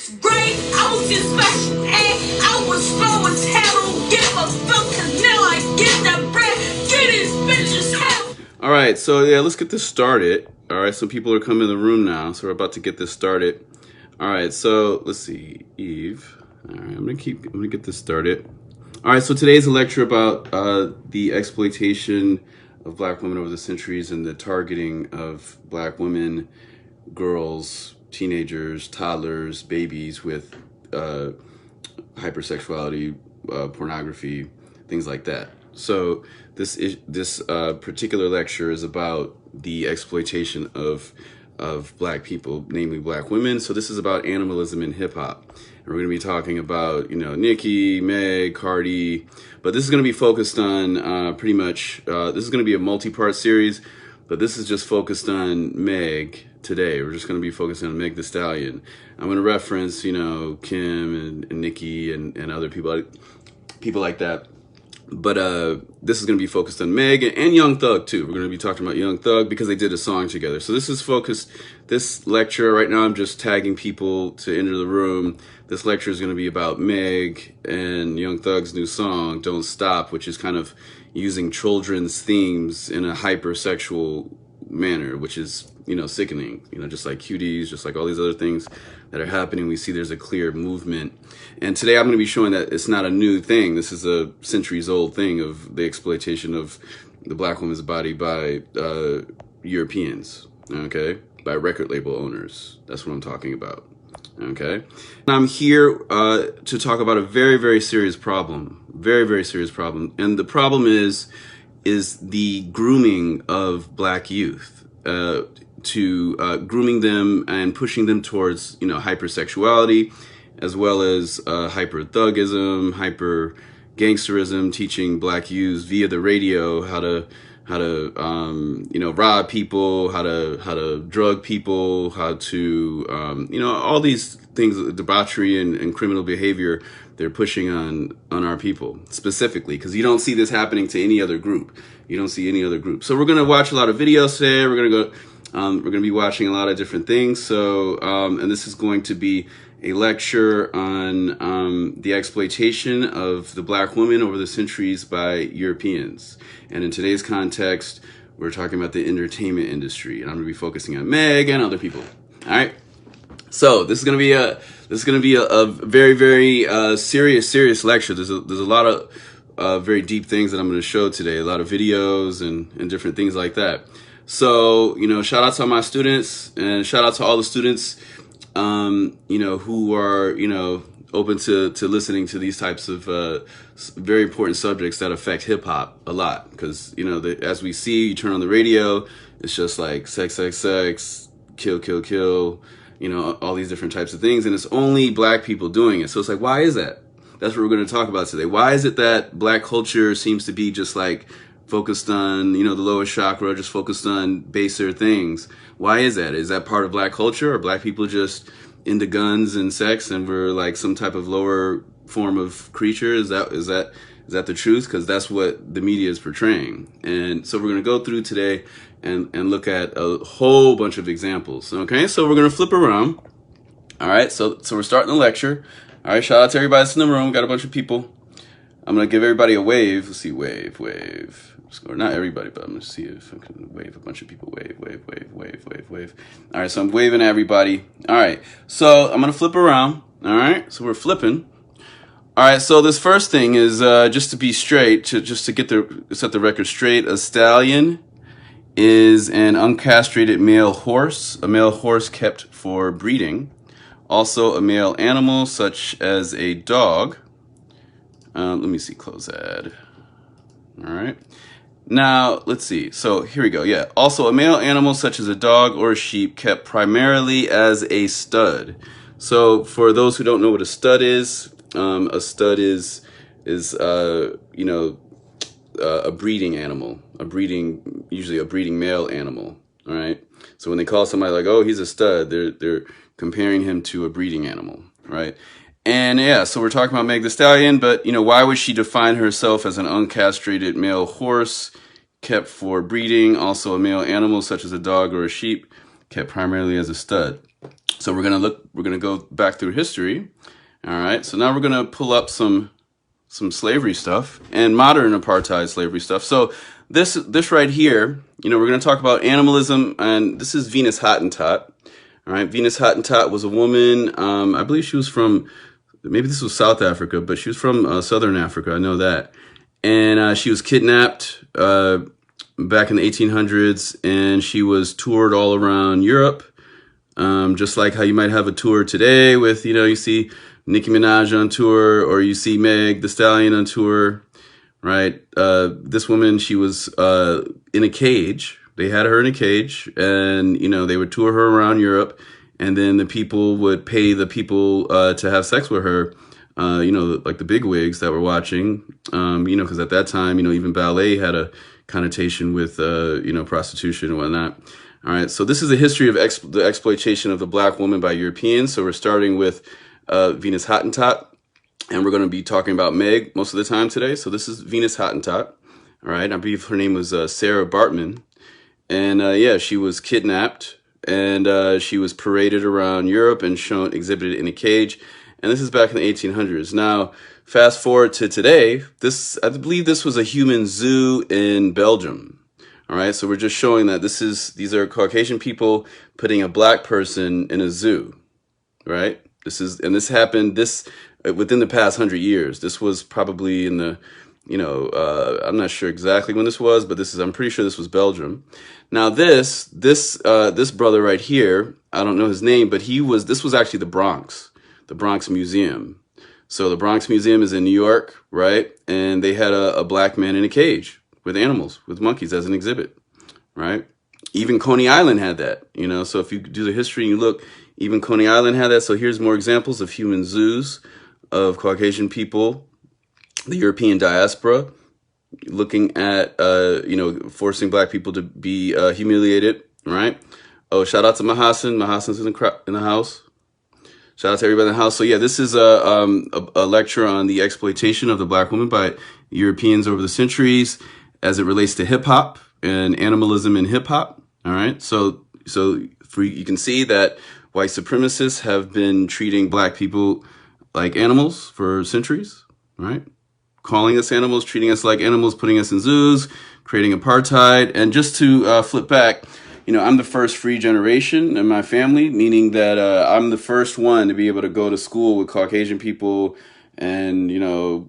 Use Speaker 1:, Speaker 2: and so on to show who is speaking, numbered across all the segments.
Speaker 1: sixth grade, I was just special ed. I was slow and terrible. Give a fuck, cause now I get that bread. Get his bitches hell.
Speaker 2: All right, so yeah, let's get this started. All right, so people are coming in the room now, so we're about to get this started. All right, so let's see, Eve. All right, I'm gonna get this started. All right, so today's a lecture about the exploitation of Black women over the centuries and the targeting of Black women, girls, teenagers, toddlers, babies with hypersexuality, pornography, things like that. So this particular lecture is about the exploitation of Black people, namely Black women. So this is about animalism in hip hop. And we're going to be talking about, Nicki, Meg, Cardi, but this is going to be focused on pretty much, this is going to be a multi-part series, but this is just focused on Meg today. We're just going to be focusing on Meg The Stallion. I'm going to reference, Kim and Nicki and other people like that. But this is going to be focused on Meg and Young Thug too. We're going to be talking about Young Thug because they did a song together. So this is focused, this lecture right now, I'm just tagging people to enter the room. This lecture is going to be about Meg and Young Thug's new song, Don't Stop, which is kind of using children's themes in a hypersexual manner, which is, sickening, just like cuties, just like all these other things that are happening. We see there's a clear movement. And today I'm going to be showing that it's not a new thing. This is a centuries old thing of the exploitation of the Black woman's body by Europeans, okay? By record label owners. That's what I'm talking about, okay? And I'm here to talk about a very, very serious problem. Very, very serious problem. And the problem is the grooming of Black youth, to grooming them and pushing them towards, hypersexuality, as well as hyper thugism, hyper gangsterism, teaching Black youths via the radio how to rob people, how to drug people, how to all these things, debauchery and criminal behavior they're pushing on our people specifically, because you don't see this happening to any other group. You don't see any other group. So we're gonna watch a lot of videos today. We're gonna be watching a lot of different things. So and this is going to be a lecture on the exploitation of the Black woman over the centuries by Europeans. And in today's context, we're talking about the entertainment industry, and I'm gonna be focusing on Meg and other people. All right. So this is gonna be a very, very serious lecture. There's a lot of very deep things that I'm going to show today. A lot of videos and different things like that. So shout out to all my students and shout out to all the students who are open to listening to these types of very important subjects that affect hip hop a lot. Because as we see, you turn on the radio, it's just like sex, kill. All these different types of things, and it's only Black people doing it. So it's like, why is that? That's what we're going to talk about today. Why is it that Black culture seems to be just like focused on, the lowest chakra, just focused on baser things? Why is that? Is that part of Black culture? Or Black people just into guns and sex and we're like some type of lower form of creature? Is that the truth? Because that's what the media is portraying. And so we're going to go through today and look at a whole bunch of examples. Okay, so we're going to flip around. All right, so we're starting the lecture. All right, shout out to everybody that's in the room. Got a bunch of people. I'm going to give everybody a wave. Let's see, wave. Or not everybody, but I'm going to see if I can wave a bunch of people. Wave. All right, so I'm waving at everybody. All right, so I'm going to flip around. All right, so we're flipping. All right, so this first thing is just to be straight, just to set the record straight. A stallion is an uncastrated male horse, a male horse kept for breeding. Also a male animal such as a dog. Let me see, close ad. All right. Now, let's see. So here we go. Yeah. Also a male animal such as a dog or a sheep kept primarily as a stud. So for those who don't know what a stud is a breeding animal, usually a breeding male animal. All right. So when they call somebody like, oh, he's a stud, they're comparing him to a breeding animal, right? And yeah, so we're talking about Meg The Stallion, but why would she define herself as an uncastrated male horse kept for breeding, also a male animal such as a dog or a sheep kept primarily as a stud? So we're gonna go back through history. All right. So now we're gonna pull up some slavery stuff and modern apartheid slavery stuff. So this right here, you know, we're gonna talk about animalism, and this is Venus Hottentot. All right. Venus Hottentot was a woman. I believe she was from, maybe this was South Africa, but she was from Southern Africa. I know that. And she was kidnapped back in the 1800s, and she was toured all around Europe. Just like how you might have a tour today with, you know, you see Nicki Minaj on tour, or you see Meg The Stallion on tour, right? This woman, she was in a cage. They had her in a cage, and, you know, they would tour her around Europe, and then the people would pay the people to have sex with her, you know, like the bigwigs that were watching, you know, because at that time, you know, even ballet had a connotation with, you know, prostitution and whatnot. All right, so this is a history of the exploitation of the black woman by Europeans. So we're starting with Venus Hottentot, and we're going to be talking about Meg most of the time today. So this is Venus Hottentot. All right, I believe her name was Sarah Bartman. And yeah, she was kidnapped, and she was paraded around Europe and exhibited in a cage. And this is back in the 1800s. Now, fast forward to today, I believe this was a human zoo in Belgium. All right, so we're just showing that these are Caucasian people putting a black person in a zoo, right? This happened within the past 100 years. This was probably in the, you know, I'm not sure exactly when this was, but I'm pretty sure this was Belgium. Now this brother right here, I don't know his name, but this was actually the Bronx Museum. So the Bronx Museum is in New York, right? And they had a black man in a cage with animals, with monkeys as an exhibit, right? Even Coney Island had that, you know? So if you do the history and you look, even Coney Island had that. So here's more examples of human zoos of Caucasian people, the European diaspora, looking at, you know, forcing black people to be humiliated, right? Oh, shout out to Mahassan. Mahassan's in the house. Shout out to everybody in the house. So yeah, this is a lecture on the exploitation of the black woman by Europeans over the centuries as it relates to hip hop and animalism in hip hop. All right. So you can see that white supremacists have been treating black people like animals for centuries, right? Calling us animals, treating us like animals, putting us in zoos, creating apartheid. And just to flip back, you know, I'm the first free generation in my family, meaning that I'm the first one to be able to go to school with Caucasian people and, you know,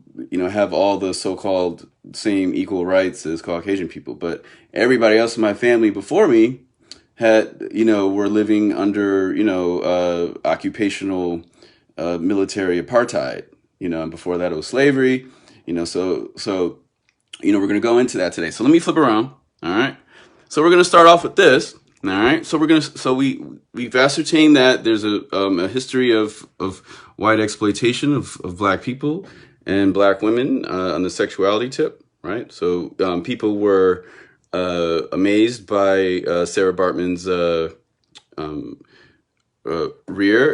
Speaker 2: have all the so-called same equal rights as Caucasian people. But everybody else in my family before me had, you know, were living under, you know, occupational military apartheid, you know, and before that it was slavery, you know, so, you know, we're going to go into that today. So let me flip around. All right. So we're going to start off with this. All right. So we've ascertained that there's a history of white exploitation of black people and black women on the sexuality tip. Right. So people were amazed by Sarah Bartman's rear,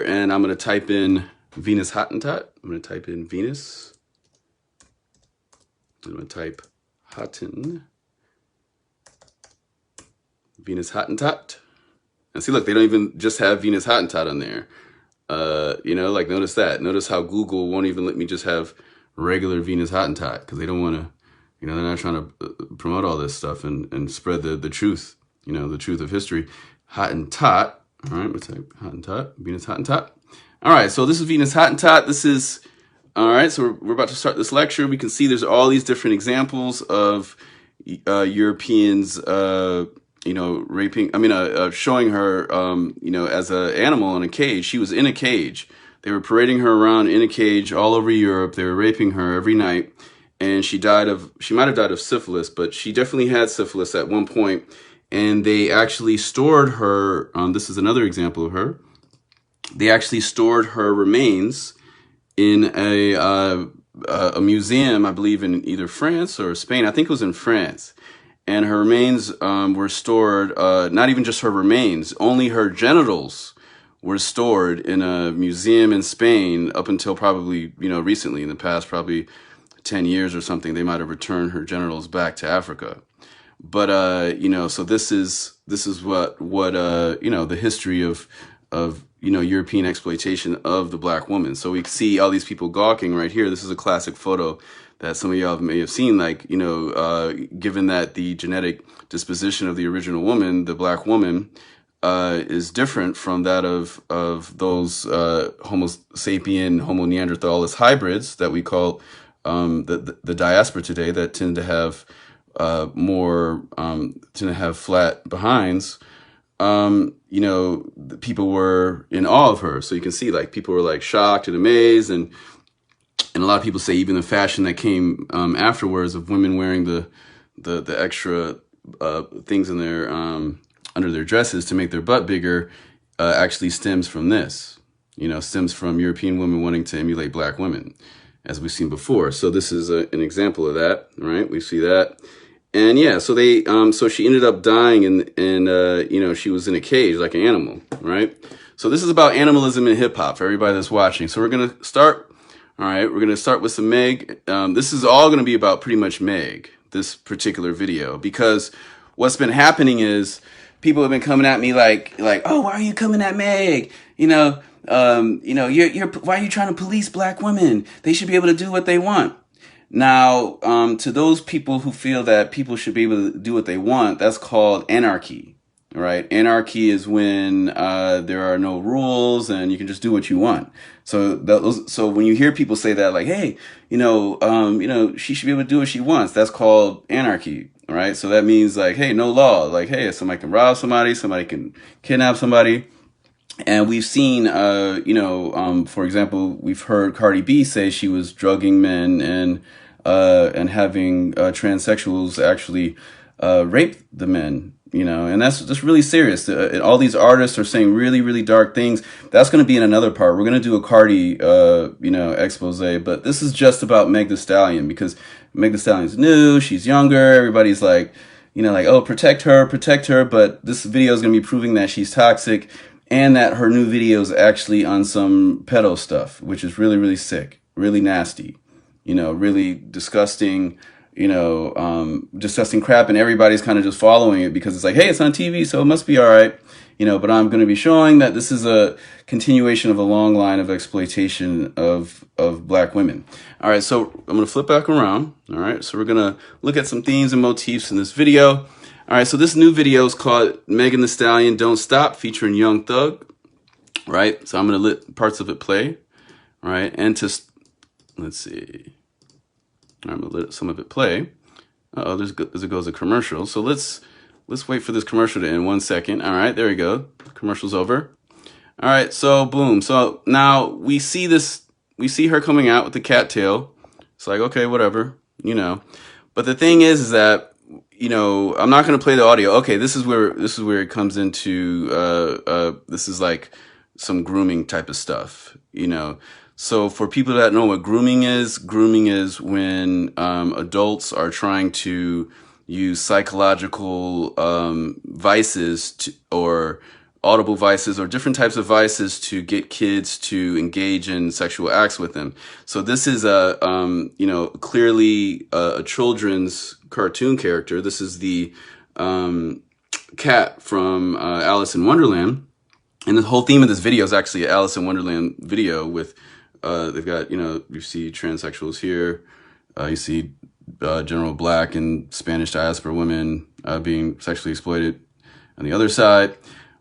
Speaker 2: and I'm going to type in Venus Hottentot. I'm going to type in Venus. I'm going to type Venus Hottentot. And see, look, they don't even just have Venus Hottentot on there. You know, like notice that. Notice how Google won't even let me just have regular Venus Hottentot because they don't want to, you know, they're not trying to promote all this stuff and spread the truth, you know, the truth of history. Hottentot. All right, we'll type Hottentot, Venus Hottentot. All right, so this is Venus Hottentot. This is, all right, so we're about to start this lecture. We can see there's all these different examples of Europeans, you know, showing her, you know, as an animal in a cage. She was in a cage. They were parading her around in a cage all over Europe. They were raping her every night. And she might have died of syphilis, but she definitely had syphilis at one point. And they actually stored her, this is another example of her. They actually stored her remains in a museum, I believe in either France or Spain. I think it was in France. And her remains were stored, not even just her remains, only her genitals were stored in a museum in Spain up until probably, you know, recently, in the past probably 10 years or something. They might have returned her genitals back to Africa. But, you know, so this is what you know, the history of European exploitation of the black woman. So we see all these people gawking right here. This is a classic photo that some of y'all may have seen, like, given that the genetic disposition of the original woman, the black woman, is different from that of those Homo sapien, Homo neanderthalis hybrids that we call the diaspora today, that tend to have flat behinds. People were in awe of her. So you can see, like, people were like shocked and amazed, and a lot of people say even the fashion that came afterwards of women wearing the extra things in their under their dresses to make their butt bigger actually stems from this. Stems from European women wanting to emulate black women, as we've seen before. So this is an example of that, right? We see that. And yeah, so they, so she ended up dying, and she was in a cage like an animal, right? So this is about animalism in hip hop for everybody that's watching. So we're gonna start. All right, we're gonna start with some Meg. This is all gonna be about pretty much Meg, this particular video, because what's been happening is people have been coming at me like, oh, why are you coming at Meg? You're why are you trying to police black women? They should be able to do what they want. Now, to those people who feel that people should be able to do what they want, that's called anarchy, right? Anarchy is when there are no rules and you can just do what you want. So when you hear people say that, like, hey, she should be able to do what she wants, that's called anarchy, right? So that means, like, hey, no law. Like, hey, somebody can rob somebody can kidnap somebody. And we've seen, for example, we've heard Cardi B say she was drugging men and having transsexuals actually rape the men, and that's just really serious. All these artists are saying really, really dark things. That's going to be in another part. We're going to do a Cardi, expose, but this is just about Meg The Stallion, because Meg The Stallion's new, she's younger, everybody's like, oh, protect her. But this video is going to be proving that she's toxic, and that her new video is actually on some pedo stuff, which is really, really sick, really nasty, really disgusting, disgusting crap. And everybody's kind of just following it because it's like, hey, it's on TV, so it must be all right. But I'm going to be showing that this is a continuation of a long line of exploitation of black women. All right, so I'm going to flip back around. All right, so we're going to look at some themes and motifs in this video. All right, so this new video is called Megan The Stallion Don't Stop, featuring Young Thug, right? So I'm going to let parts of it play, right? And let's see. I'm going to let some of it play. Uh-oh, there goes a commercial. So let's wait for this commercial to end 1 second. All right, there we go. Commercial's over. All right, so boom. So now we see her coming out with the cat tail. It's like, okay, whatever, But the thing is that, I'm not going to play the audio. Okay, this is where it comes into, this is like some grooming type of stuff, So for people that know what grooming is when adults are trying to use psychological vices or audible vices or different types of vices to get kids to engage in sexual acts with them. So this is clearly a children's cartoon character. This is the cat from Alice in Wonderland. And the whole theme of this video is actually an Alice in Wonderland video with, they've got, you see transsexuals here. You see general black and Spanish diaspora women being sexually exploited on the other side.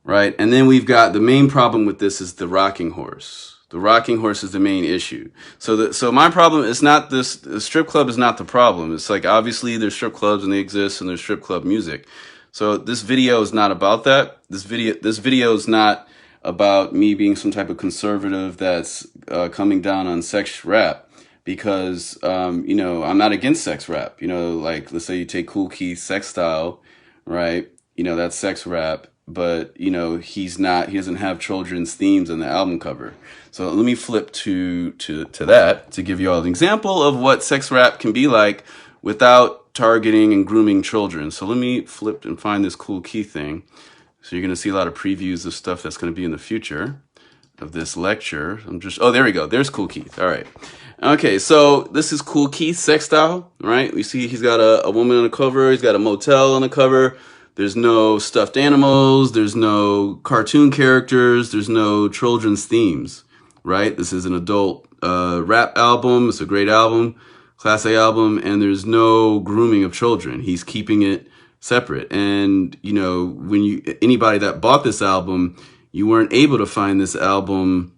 Speaker 2: Right. And then we've got the main problem with this is the rocking horse. The rocking horse is the main issue. So my problem is not this. The strip club is not the problem. It's like, obviously there's strip clubs and they exist and there's strip club music. So this video is not about that. This video is not about me being some type of conservative that's coming down on sex rap, because I'm not against sex rap. Like, let's say you take Kool Keith's sex style, right? That's sex rap. But, he doesn't have children's themes on the album cover. So let me flip to that to give you all an example of what sex rap can be like without targeting and grooming children. So let me flip and find this Kool Keith thing. So you're going to see a lot of previews of stuff that's going to be in the future of this lecture. Oh, there we go. There's Kool Keith. All right. Okay, so this is Kool Keith's sex style, right? We see he's got a woman on the cover. He's got a motel on the cover. There's no stuffed animals. There's no cartoon characters. There's no children's themes, right? This is an adult rap album. It's a great album, Class A album, and there's no grooming of children. He's keeping it separate. And, you know, when anybody that bought this album, you weren't able to find this album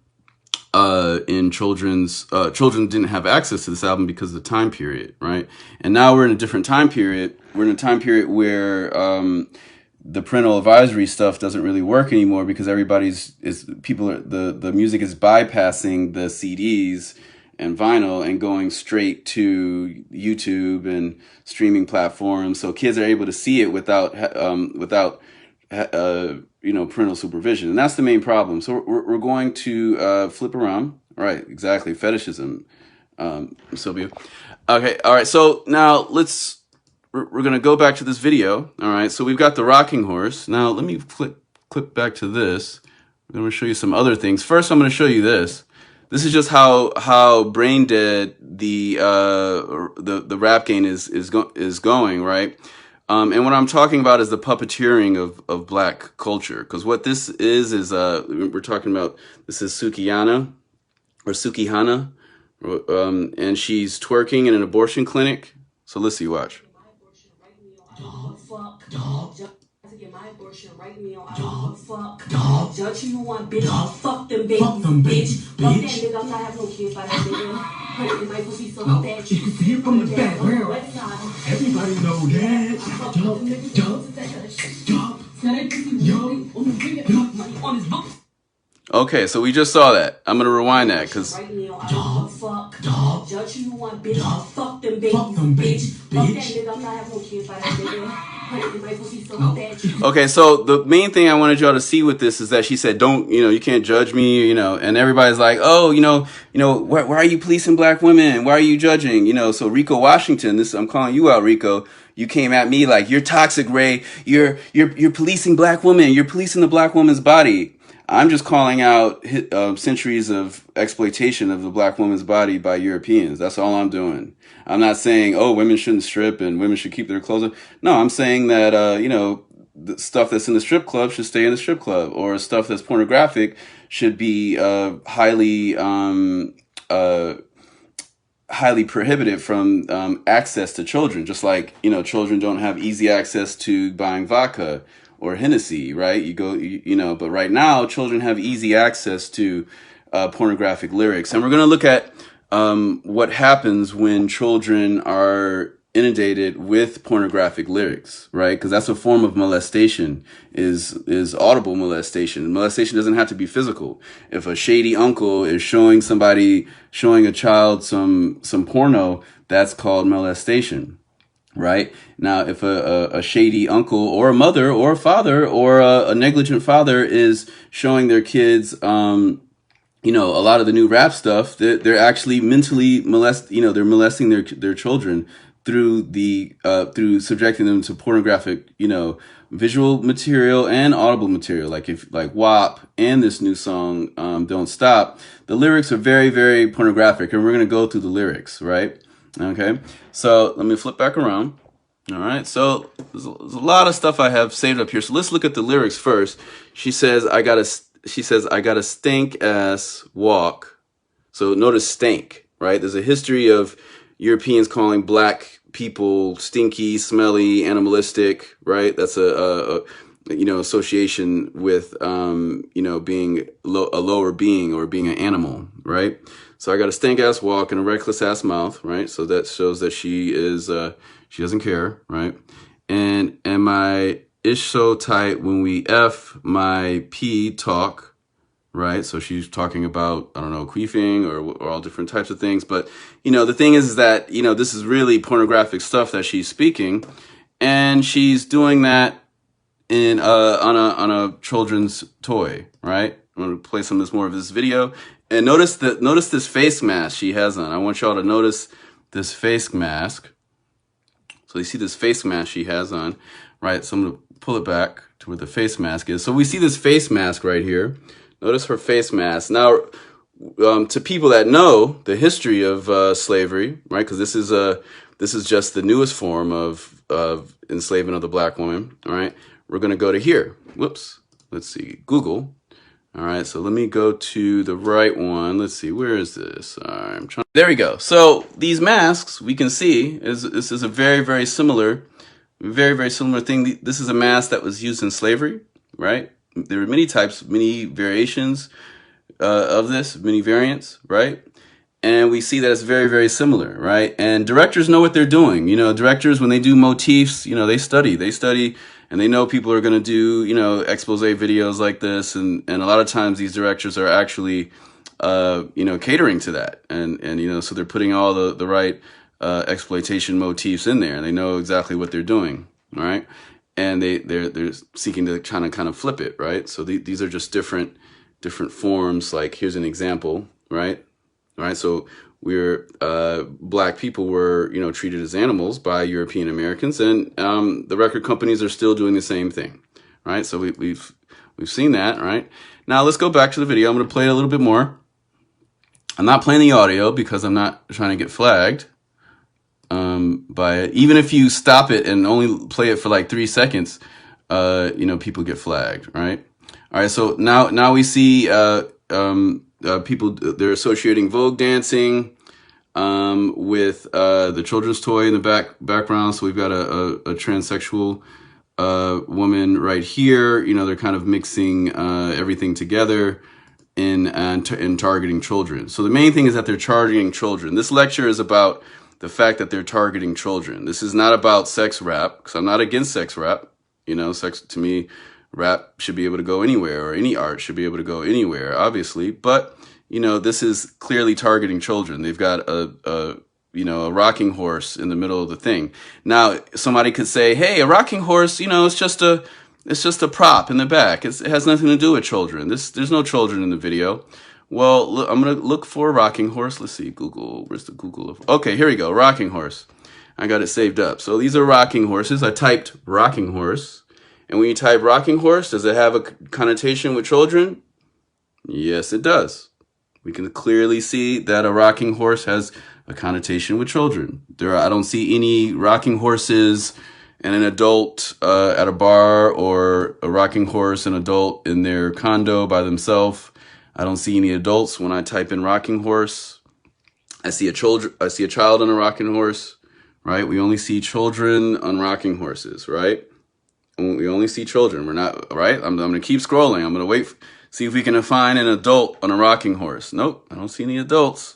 Speaker 2: in children didn't have access to this album because of the time period, right? And now we're in a different time period. We're in a time period where the parental advisory stuff doesn't really work anymore because the music is bypassing the CDs and vinyl and going straight to YouTube and streaming platforms. So kids are able to see it without parental supervision. And that's the main problem. So we're going to flip around. Right, exactly. Fetishism, Sylvia. Okay, all right. So now we're going to go back to this video. All right, so we've got the rocking horse. Now let me click back to this. I'm going to show you some other things. First, I'm going to show you this. This is just how brain dead the rap game is going, right? And what I'm talking about is the puppeteering of black culture. Because what this is we're talking about, this is Sukihana, and she's twerking in an abortion clinic. So let's see, watch.
Speaker 1: Dog, fuck, dog. To get my abortion right now. Dog, fuck, dog. Judge who you want, bitch. Dog. Fuck them, baby. Fuck them, bitch. Fuck that nigga. I'm not having no kids by that nigga. Put it in my pussy so fat. You can see it from the background. Everybody know that.
Speaker 2: Okay, so we just saw that. I'm gonna rewind that because.
Speaker 1: Dog, fuck, dog. Judge who you want, bitch. Dog. Fuck them, baby. Fuck them, bitch. Fuck that nigga. I'm not having no kids by that nigga.
Speaker 2: Okay, so the main thing I wanted y'all to see with this is that she said, "Don't, you can't judge me, and everybody's like, oh, why are you policing black women? Why are you judging? So Rico Washington, I'm calling you out, Rico. You came at me like you're toxic, Ray. You're policing black women. You're policing the black woman's body. I'm just calling out centuries of exploitation of the black woman's body by Europeans. That's all I'm doing. I'm not saying, oh, women shouldn't strip and women should keep their clothes on. No, I'm saying that, the stuff that's in the strip club should stay in the strip club, or stuff that's pornographic should be highly prohibited from access to children. Just like, children don't have easy access to buying vodka or Hennessy, right? But right now, children have easy access to pornographic lyrics. And we're going to look at what happens when children are inundated with pornographic lyrics, right? Because that's a form of molestation, is audible molestation. Molestation doesn't have to be physical. If a shady uncle is showing a child some porno, that's called molestation. Right? Now, if a shady uncle or a mother or a father or a negligent father is showing their kids, a lot of the new rap stuff, they're actually mentally they're molesting their children through subjecting them to pornographic, visual material and audible material, like WAP and this new song, Don't Stop. The lyrics are very, very pornographic, and we're going to go through the lyrics, right? Okay, so let me flip back around. All right, so there's a lot of stuff I have saved up here. So let's look at the lyrics first. She says, I got a stank ass walk. So notice stank, right? There's a history of Europeans calling black people stinky, smelly, animalistic, right? That's a association with, being a lower being or being an animal, right? So I got a stank ass walk and a reckless ass mouth, right? So that shows that she doesn't care, right? And my ish so tight when we F my P talk, right? So she's talking about, I don't know, queefing or all different types of things. But, the thing is that, this is really pornographic stuff that she's speaking. And she's doing that on a children's toy, right? I'm going to play some more of this video. And notice this face mask she has on. I want y'all to notice this face mask. So you see this face mask she has on, right? So I'm going to pull it back to where the face mask is. So we see this face mask right here. Notice her face mask. Now, to people that know the history of slavery, right? Because this is just the newest form of enslavement of the black woman, all right? we're going to go to here. Whoops. Let's see. Google. All right. So let me go to the right one. Let's see. Where is this? I'm trying. There we go. So these masks, we can see this is a very, very similar thing. This is a mask that was used in slavery, right? There were many types, many variations of this, many variants, right? And we see that it's very, very similar, right? And directors know what they're doing. You know, directors, when they do motifs, you know, they study, and they know people are going to do, you know, expose videos like this. And a lot of times these directors are actually, you know, catering to that. And, you know, so they're putting all the right exploitation motifs in there, and they know exactly what they're doing, all right? And they're seeking to kind of flip it, right? So these are just different forms. Like, here's an example, right? All right, so we're black people were, you know, treated as animals by European Americans, and the record companies are still doing the same thing, right? So we've seen that, right? Now let's go back to the video. I'm going to play it a little bit more. I'm not playing the audio because I'm not trying to get flagged by it. Even if you stop it and only play it for like 3 seconds, you know, people get flagged, right? All right, so now we see people, they're associating Vogue dancing with the children's toy in the background. So we've got a transsexual woman right here. You know, they're kind of mixing everything together in targeting children. So the main thing is that they're targeting children. This lecture is about the fact that they're targeting children. This is not about sex rap, because I'm not against sex rap. You know, sex, to me, rap should be able to go anywhere, or any art should be able to go anywhere, obviously. But, you know, this is clearly targeting children. They've got a rocking horse in the middle of the thing. Now, somebody could say, hey, a rocking horse, you know, it's just a prop in the back. It has nothing to do with children. There's no children in the video. Well, look, I'm going to look for a rocking horse. Let's see, Google. Where's the Google of? Okay, here we go. Rocking horse. I got it saved up. So these are rocking horses. I typed rocking horse. And when you type rocking horse, does it have a connotation with children? Yes, it does. We can clearly see that a rocking horse has a connotation with children. I don't see any rocking horses and an adult at a bar, or a rocking horse and adult in their condo by themselves. I don't see any adults when I type in rocking horse. I see a child on a rocking horse, right? We only see children on rocking horses, right? We only see children. We're not, right? I'm going to keep scrolling. I'm going to see if we can find an adult on a rocking horse. Nope, I don't see any adults.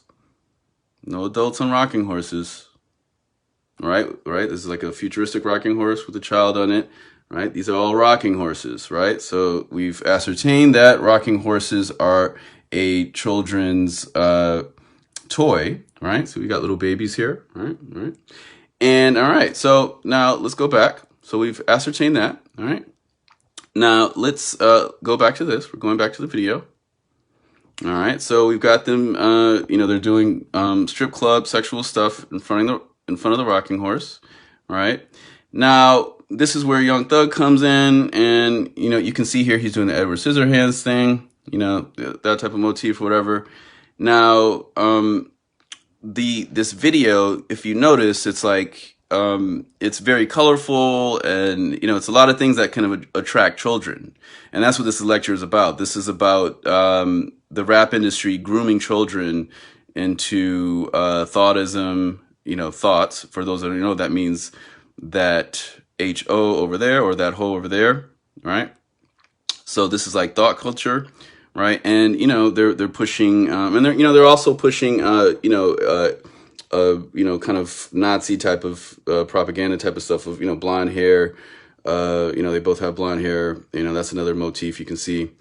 Speaker 2: No adults on rocking horses. Right? This is like a futuristic rocking horse with a child on it. Right? These are all rocking horses, right? So we've ascertained that rocking horses are a children's toy, right? So we got little babies here, right? And all right, so now let's go back. So we've ascertained that, all right? Now let's go back to this. We're going back to the video. All right, so we've got them, you know, they're doing strip club sexual stuff in front of the rocking horse, right? Now, this is where Young Thug comes in, and, you know, you can see here he's doing the Edward Scissorhands thing, you know, that type of motif or whatever. Now, this video, if you notice, it's like, it's very colorful, and, you know, it's a lot of things that kind of attract children. And that's what this lecture is about. This is about the rap industry grooming children into thoughtism, you know, thoughts. For those that don't know, that means that H-O over there, or that hoe over there, right? So this is like thought culture, right? And, you know, they're pushing, and they're also pushing, kind of Nazi type of propaganda type of stuff of, you know, blonde hair. You know, they both have blonde hair. You know, that's another motif you can see.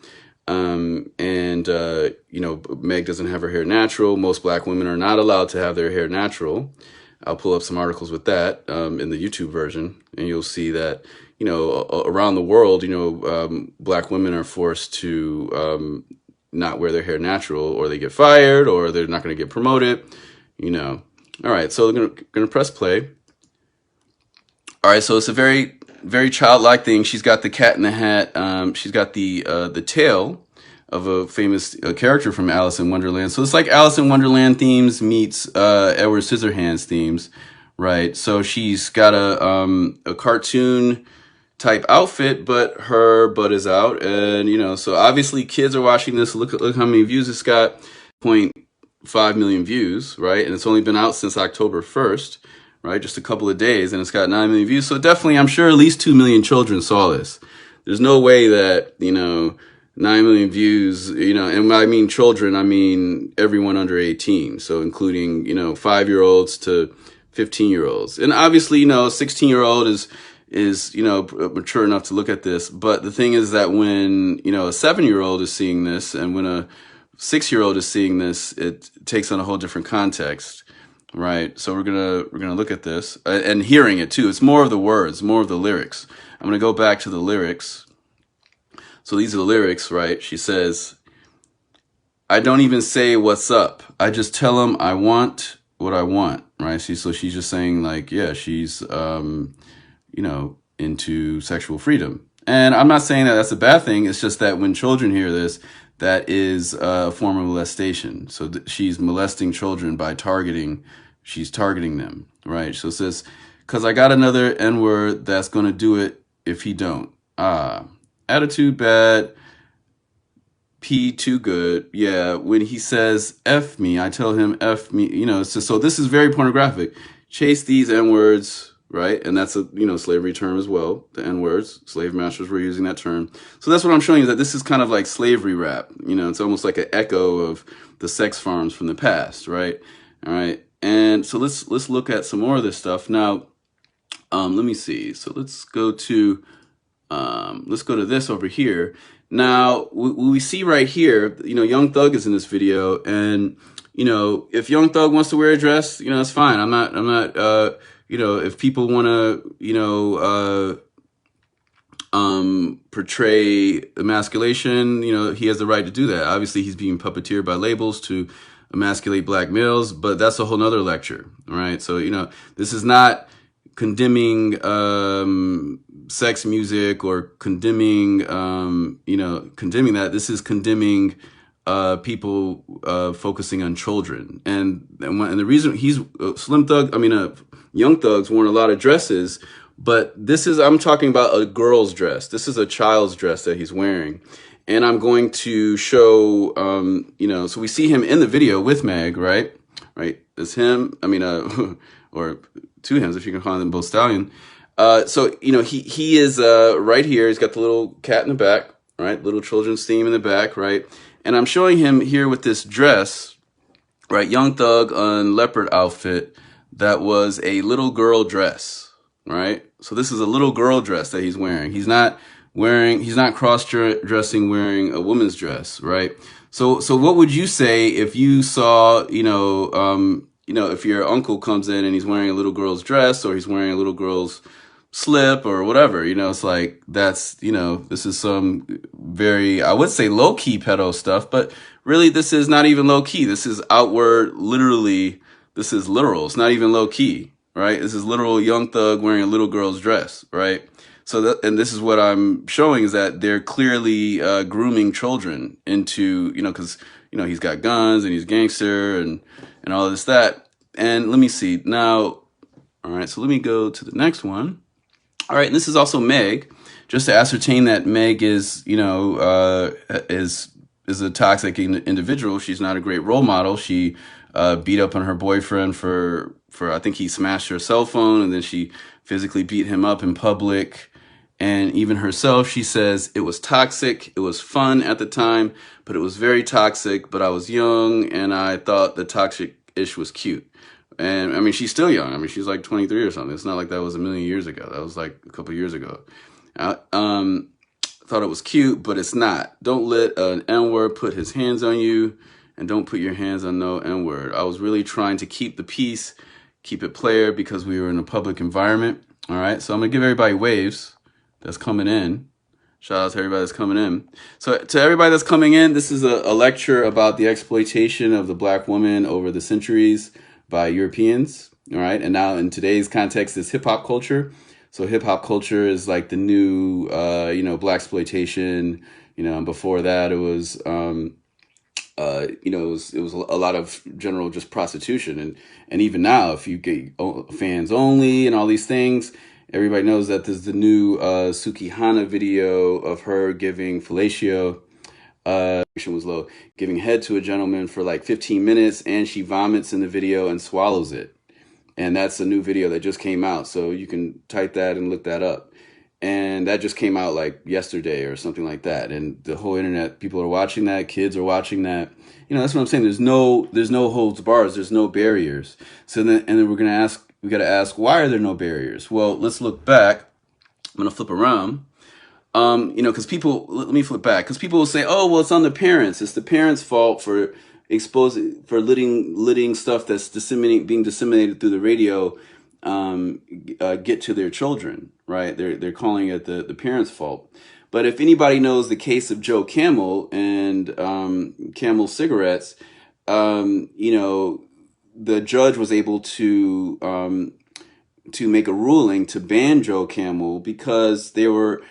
Speaker 2: You know, Meg doesn't have her hair natural. Most black women are not allowed to have their hair natural. I'll pull up some articles with that in the YouTube version, and you'll see that, you know, around the world, you know, black women are forced to not wear their hair natural, or they get fired, or they're not going to get promoted, you know. All right, so they're going to press play. All right, so it's a very, very childlike thing. She's got the cat in the hat. She's got the tail of a famous character from Alice in Wonderland. So it's like Alice in Wonderland themes meets Edward Scissorhands themes, right? So she's got a cartoon type outfit, but her butt is out. And, you know, so obviously kids are watching this. Look how many views it's got. 0.5 million views, right? And it's only been out since October 1st, right? Just a couple of days, and it's got 9 million views. So definitely, I'm sure at least 2 million children saw this. There's no way that, you know, 9 million views, you know, and when I mean children, I mean everyone under 18. So including, you know, 5-year-olds to 15-year-olds. And obviously, you know, a 16-year-old is, you know, mature enough to look at this. But the thing is that when, you know, a 7-year-old is seeing this, and when a 6-year-old is seeing this, it takes on a whole different context, right? So we're gonna look at this and hearing it too. It's more of the words, more of the lyrics. I'm gonna go back to the lyrics. So these are the lyrics, right? She says, "I don't even say what's up. I just tell them I want what I want," right? So she's just saying like, yeah, she's, you know, into sexual freedom. And I'm not saying that that's a bad thing. It's just that when children hear this, that is a form of molestation. So she's molesting children by she's targeting them, right? So it says, "Cause I got another N-word that's gonna do it if he don't. Attitude bad, P too good. Yeah, when he says F me, I tell him F me." You know, so this is very pornographic. "Chase these N-words," right? And that's a, you know, slavery term as well. The N-words, slave masters were using that term. So that's what I'm showing you, that this is kind of like slavery rap. You know, it's almost like an echo of the sex farms from the past, right? All right. And so let's look at some more of this stuff. Now, let me see. So let's go to this over here. Now, we see right here, you know, Young Thug is in this video, and, you know, if Young Thug wants to wear a dress, you know, it's fine. I'm not, you know, if people want to, you know, portray emasculation, you know, he has the right to do that. Obviously, he's being puppeteered by labels to emasculate black males, but that's a whole nother lecture, right? So, you know, this is not condemning sex music or condemning, you know, condemning that. This is condemning people focusing on children. And the reason he's Young Thug's worn a lot of dresses, but I'm talking about a girl's dress. This is a child's dress that he's wearing. And I'm going to show, you know, so we see him in the video with Meg, right? Right? It's him, or two hymns, if you can call them both Stallion. So, you know, he is right here. He's got the little cat in the back, right? Little children's theme in the back, right? And I'm showing him here with this dress, right? Young Thug on leopard outfit that was a little girl dress, right? So this is a little girl dress that he's wearing. He's not cross-dressing wearing a woman's dress, right? So what would you say if you saw, you know, if your uncle comes in and he's wearing a little girl's dress, or he's wearing a little girl's slip or whatever, you know, it's like, that's, you know, this is some very, I would say low-key pedo stuff, but really this is not even low-key. This is outward, literally, this is literal. It's not even low-key, right? This is literal Young Thug wearing a little girl's dress, right? So and this is what I'm showing, is that they're clearly grooming children into, you know, because, you know, he's got guns and he's gangster and all of this, that. And let me see now. All right, so let me go to the next one. All right, and this is also Meg, just to ascertain that Meg is, you know, is a toxic individual. She's not a great role model. She beat up on her boyfriend for I think he smashed her cell phone, and then she physically beat him up in public. And even herself, she says, "It was toxic. It was fun at the time, but it was very toxic. But I was young, and I thought the toxic-ish was cute." And I mean, she's still young. I mean, she's like 23 or something. It's not like that was a million years ago. That was like a couple years ago. Thought it was cute, but it's not. Don't let an N-word put his hands on you, and don't put your hands on no N-word. I was really trying to keep the peace, keep it player, because we were in a public environment. All right, so I'm gonna give everybody waves that's coming in. Shout out to everybody that's coming in. So to everybody that's coming in, this is a lecture about the exploitation of the black woman over the centuries by Europeans. All right, and now in today's context is hip hop culture. So hip hop culture is like the new, you know, black exploitation. You know, and before that it was, you know, it was a lot of general just prostitution, and even now, if you get fans only and all these things, Everybody knows that there's the new Sukihana video of her giving fellatio. Was low, giving head to a gentleman for like 15 minutes, and she vomits in the video and swallows it. And that's a new video that just came out, so you can type that and look that up. And that just came out like yesterday or something like that. And the whole internet, people are watching that, kids are watching that. You know, that's what I'm saying. There's no holds bars, there's no barriers. So then, and then we got to ask, why are there no barriers? Well, let's look back. I'm gonna flip around. You know, because people, let me flip back, because people will say, oh, well, it's on the parents. It's the parents' fault for exposing, for letting stuff that's being disseminated through the radio get to their children, right? They're calling it the parents' fault. But if anybody knows the case of Joe Camel and Camel cigarettes, you know, the judge was able to make a ruling to ban Joe Camel because they were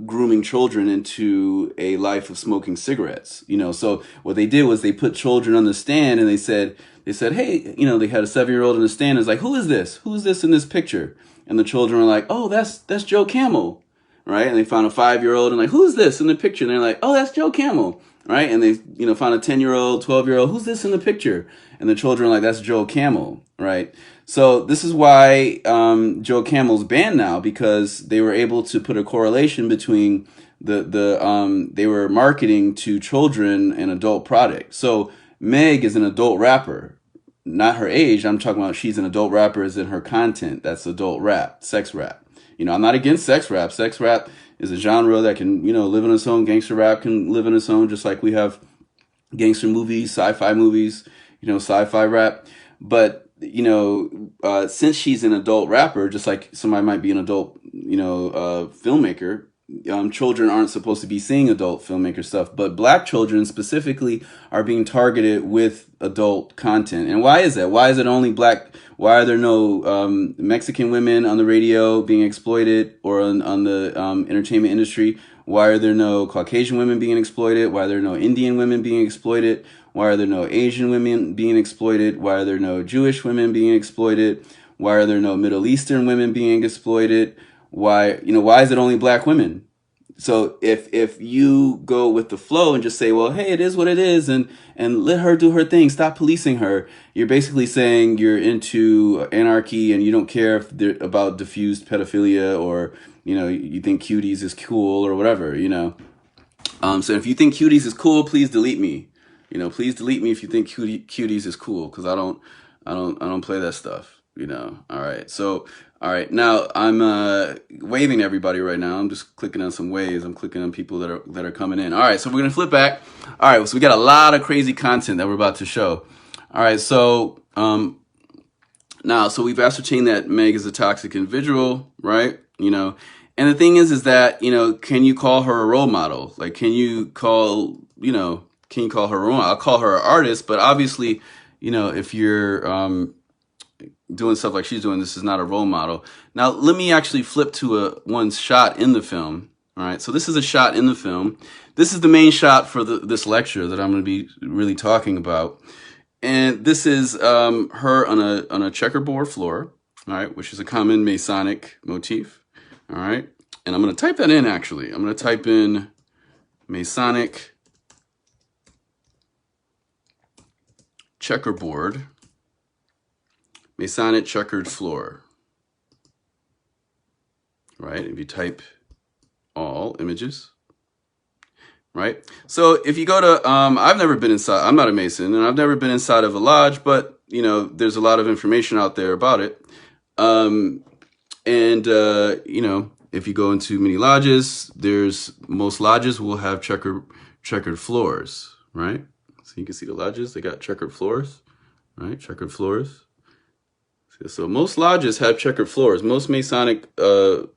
Speaker 2: grooming children into a life of smoking cigarettes. You know, so what they did was they put children on the stand and they said, hey, you know, they had a 7-year-old in the stand. It's like, who is this? Who is this in this picture? And the children were like, oh, that's Joe Camel, right? And they found a 5-year-old and like, who's this in the picture? And they're like, oh, that's Joe Camel, right? And they, you know, found a 10-year-old, 12-year-old, who's this in the picture? And the children are like, that's Joe Camel, right? So this is why Joe Camel's banned now, because they were able to put a correlation between they were marketing to children an adult product. So Meg is an adult rapper, not her age. I'm talking about she's an adult rapper as in her content. That's adult rap, sex rap. You know, I'm not against sex rap. Sex rap is a genre that can, you know, live on its own. Gangster rap can live on its own, just like we have gangster movies, sci-fi movies, you know, sci-fi rap. But, you know, since she's an adult rapper, just like somebody might be an adult, you know, filmmaker, children aren't supposed to be seeing adult filmmaker stuff, but black children specifically are being targeted with adult content. And why is that? Why is it only black? Why are there no Mexican women on the radio being exploited or on the entertainment industry? Why are there no Caucasian women being exploited? Why are there no Indian women being exploited? Why are there no Asian women being exploited? Why are there no Jewish women being exploited? Why are there no Middle Eastern women being exploited? Why is it only black women? So if you go with the flow and just say, well, hey, it is what it is, and let her do her thing, stop policing her, you're basically saying you're into anarchy and you don't care if they're about diffused pedophilia, or, you know, you think cuties is cool or whatever, you know. So if you think cuties is cool, please delete me. You know, please delete me if you think cuties is cool, because I don't play that stuff, you know. All right. So, all right. Now I'm waving to everybody right now. I'm just clicking on some waves. I'm clicking on people that are coming in. All right. So we're gonna flip back. All right. So we got a lot of crazy content that we're about to show. All right. So now, so we've ascertained that Meg is a toxic individual, right? You know, and the thing is that, you know, can you call her a role model? Like, can you call her a role model? I'll call her an artist, but obviously, you know, if you're doing stuff like she's doing, this is not a role model. Now, let me actually flip to one shot in the film. All right, so this is a shot in the film. This is the main shot for this lecture that I'm going to be really talking about. And this is her on a checkerboard floor, all right, which is a common Masonic motif, all right? And I'm going to type that in, actually. I'm going to type in Masonic checkerboard, Masonic checkered floor, right? If you type all images, right? So if you go to, I've never been inside, I'm not a Mason, and I've never been inside of a lodge, but, you know, there's a lot of information out there about it. You know, if you go into many lodges, most lodges will have checkered floors, right? So you can see the lodges, they got checkered floors, right? Checkered floors. So most lodges have checkered floors. Most Masonic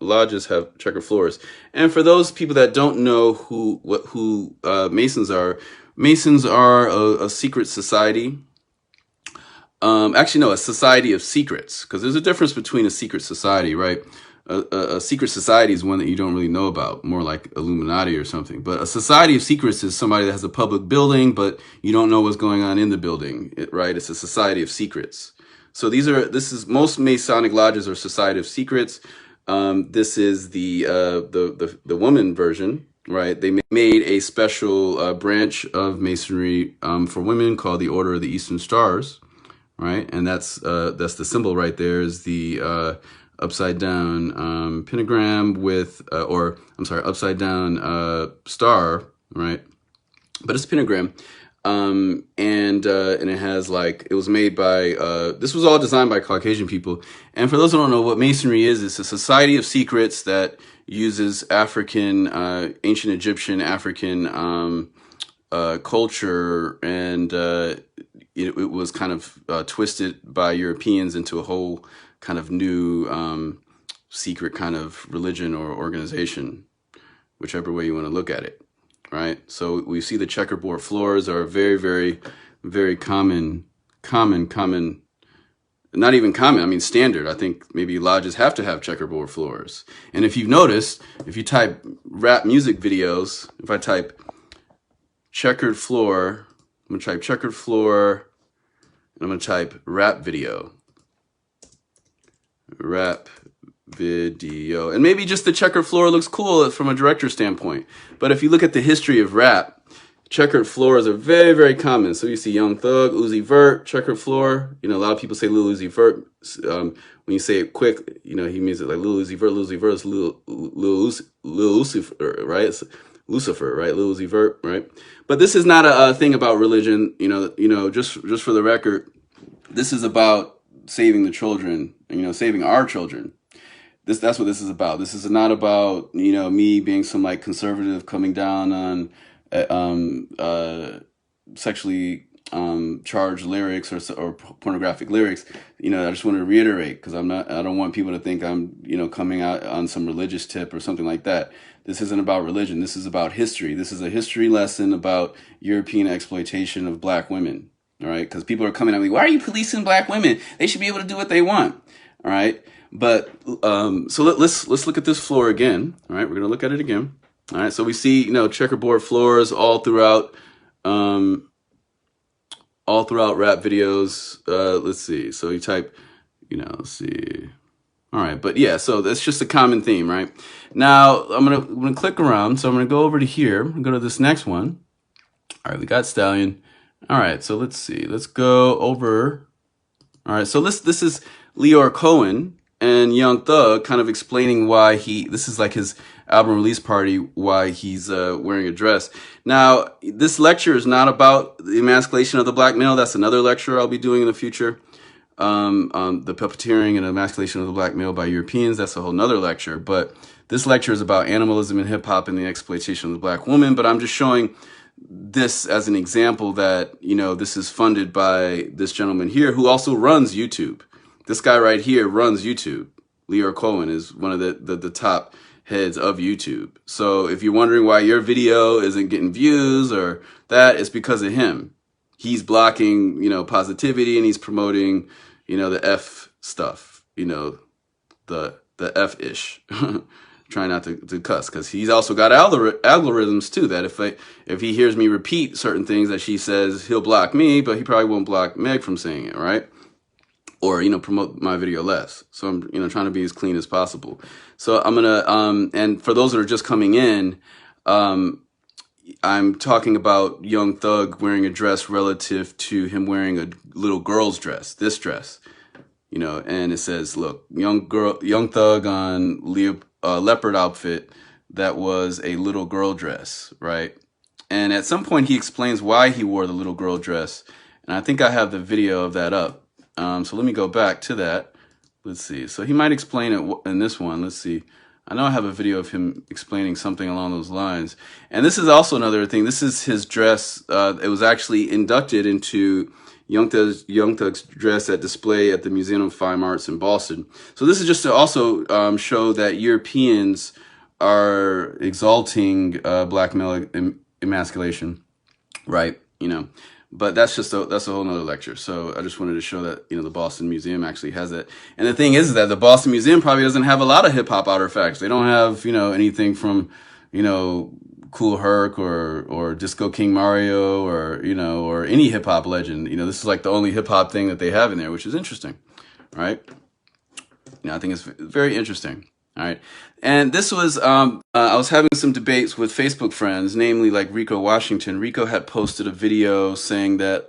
Speaker 2: lodges have checkered floors. And for those people that don't know who Masons are a secret society. Actually, no, a society of secrets, because there's a difference between a secret society, right? A secret society is one that you don't really know about, more like Illuminati or something. But a society of secrets is somebody that has a public building, but you don't know what's going on in the building, right? It's a society of secrets. So most Masonic lodges are society of secrets. This is the woman version, right? They made a special branch of Masonry for women called the Order of the Eastern Stars, right? And that's the symbol right there is the upside down pentagram with, or I'm sorry, upside down star, right? But it's a pentagram. And it has like, it was made by, this was all designed by Caucasian people. And for those who don't know what Masonry is, it's a society of secrets that uses African, ancient Egyptian, African, culture. And, it was kind of, twisted by Europeans into a whole kind of new, secret kind of religion or organization, whichever way you want to look at it. Right, so we see the checkerboard floors are very, very, very common, not even common, I mean standard. I think maybe lodges have to have checkerboard floors. And if you've noticed, if you type rap music videos, if I type checkered floor, I'm gonna type checkered floor, and I'm gonna type rap video. Rap video, and maybe just the checkered floor looks cool from a director standpoint, but if you look at the history of rap, checkered floors are very, very common. So you see Young Thug, Uzi Vert, checkered floor. You know, a lot of people say Lil Uzi Vert. When you say it quick, you know, he means it like Lil Uzi Vert. Lil Uzi Vert is Lil Lucifer, right? It's Lucifer, right? Lil Uzi Vert, right? But this is not a thing about religion. You know, just for the record, this is about saving the children. You know, saving our children. That's what this is about. This is not about, you know, me being some like conservative coming down on sexually charged lyrics or pornographic lyrics. You know, I just want to reiterate, because I don't want people to think I'm, you know, coming out on some religious tip or something like that. This isn't about religion. This is about history. This is a history lesson about European exploitation of black women. All right, because people are coming at me, why are you policing black women? They should be able to do what they want. All right. But so let's look at this floor again. All right, we're gonna look at it again. All right, so we see, you know, checkerboard floors all throughout rap videos. Let's see. So you type, you know, let's see. All right, but yeah, so that's just a common theme, right? Now I'm gonna click around. So I'm gonna go over to here. I'm gonna go to this next one. All right, we got Stallion. All right, so let's see. Let's go over. All right, so this is Leor Cohen and Young Thug kind of explaining why this is like his album release party, why he's wearing a dress. Now, this lecture is not about the emasculation of the black male. That's another lecture I'll be doing in the future. The puppeteering and emasculation of the black male by Europeans. That's a whole nother lecture. But this lecture is about animalism in hip hop and the exploitation of the black woman. But I'm just showing this as an example that, you know, this is funded by this gentleman here who also runs YouTube. This guy right here runs YouTube. Leor Cohen is one of the top heads of YouTube. So if you're wondering why your video isn't getting views or that, it's because of him. He's blocking, you know, positivity, and he's promoting, you know, the F stuff, you know, the F-ish. Trying not to cuss, because he's also got algorithms too, that if he hears me repeat certain things that she says, he'll block me, but he probably won't block Meg from saying it, right? Or, you know, promote my video less. So I'm, you know, trying to be as clean as possible. So I'm gonna and for those that are just coming in, I'm talking about Young Thug wearing a dress relative to him wearing a little girl's dress, this dress, you know, and it says, look, Young Thug on leopard outfit that was a little girl dress, right? And at some point he explains why he wore the little girl dress, and I think I have the video of that up. So let me go back to that. Let's see. So he might explain it in this one. Let's see. I know I have a video of him explaining something along those lines. And this is also another thing. This is his dress. It was actually inducted into Young Thug's dress at display at the Museum of Fine Arts in Boston. So this is just to also show that Europeans are exalting black male emasculation, right? You know. But that's a whole nother lecture. So I just wanted to show that, you know, the Boston Museum actually has it. And the thing is that the Boston Museum probably doesn't have a lot of hip hop artifacts. They don't have, you know, anything from, you know, Kool Herc or Disco King Mario or, you know, or any hip hop legend. You know, this is like the only hip hop thing that they have in there, which is interesting, right? You know, I think it's very interesting. All right. And this was, I was having some debates with Facebook friends, namely like Rico Washington. Rico had posted a video saying that,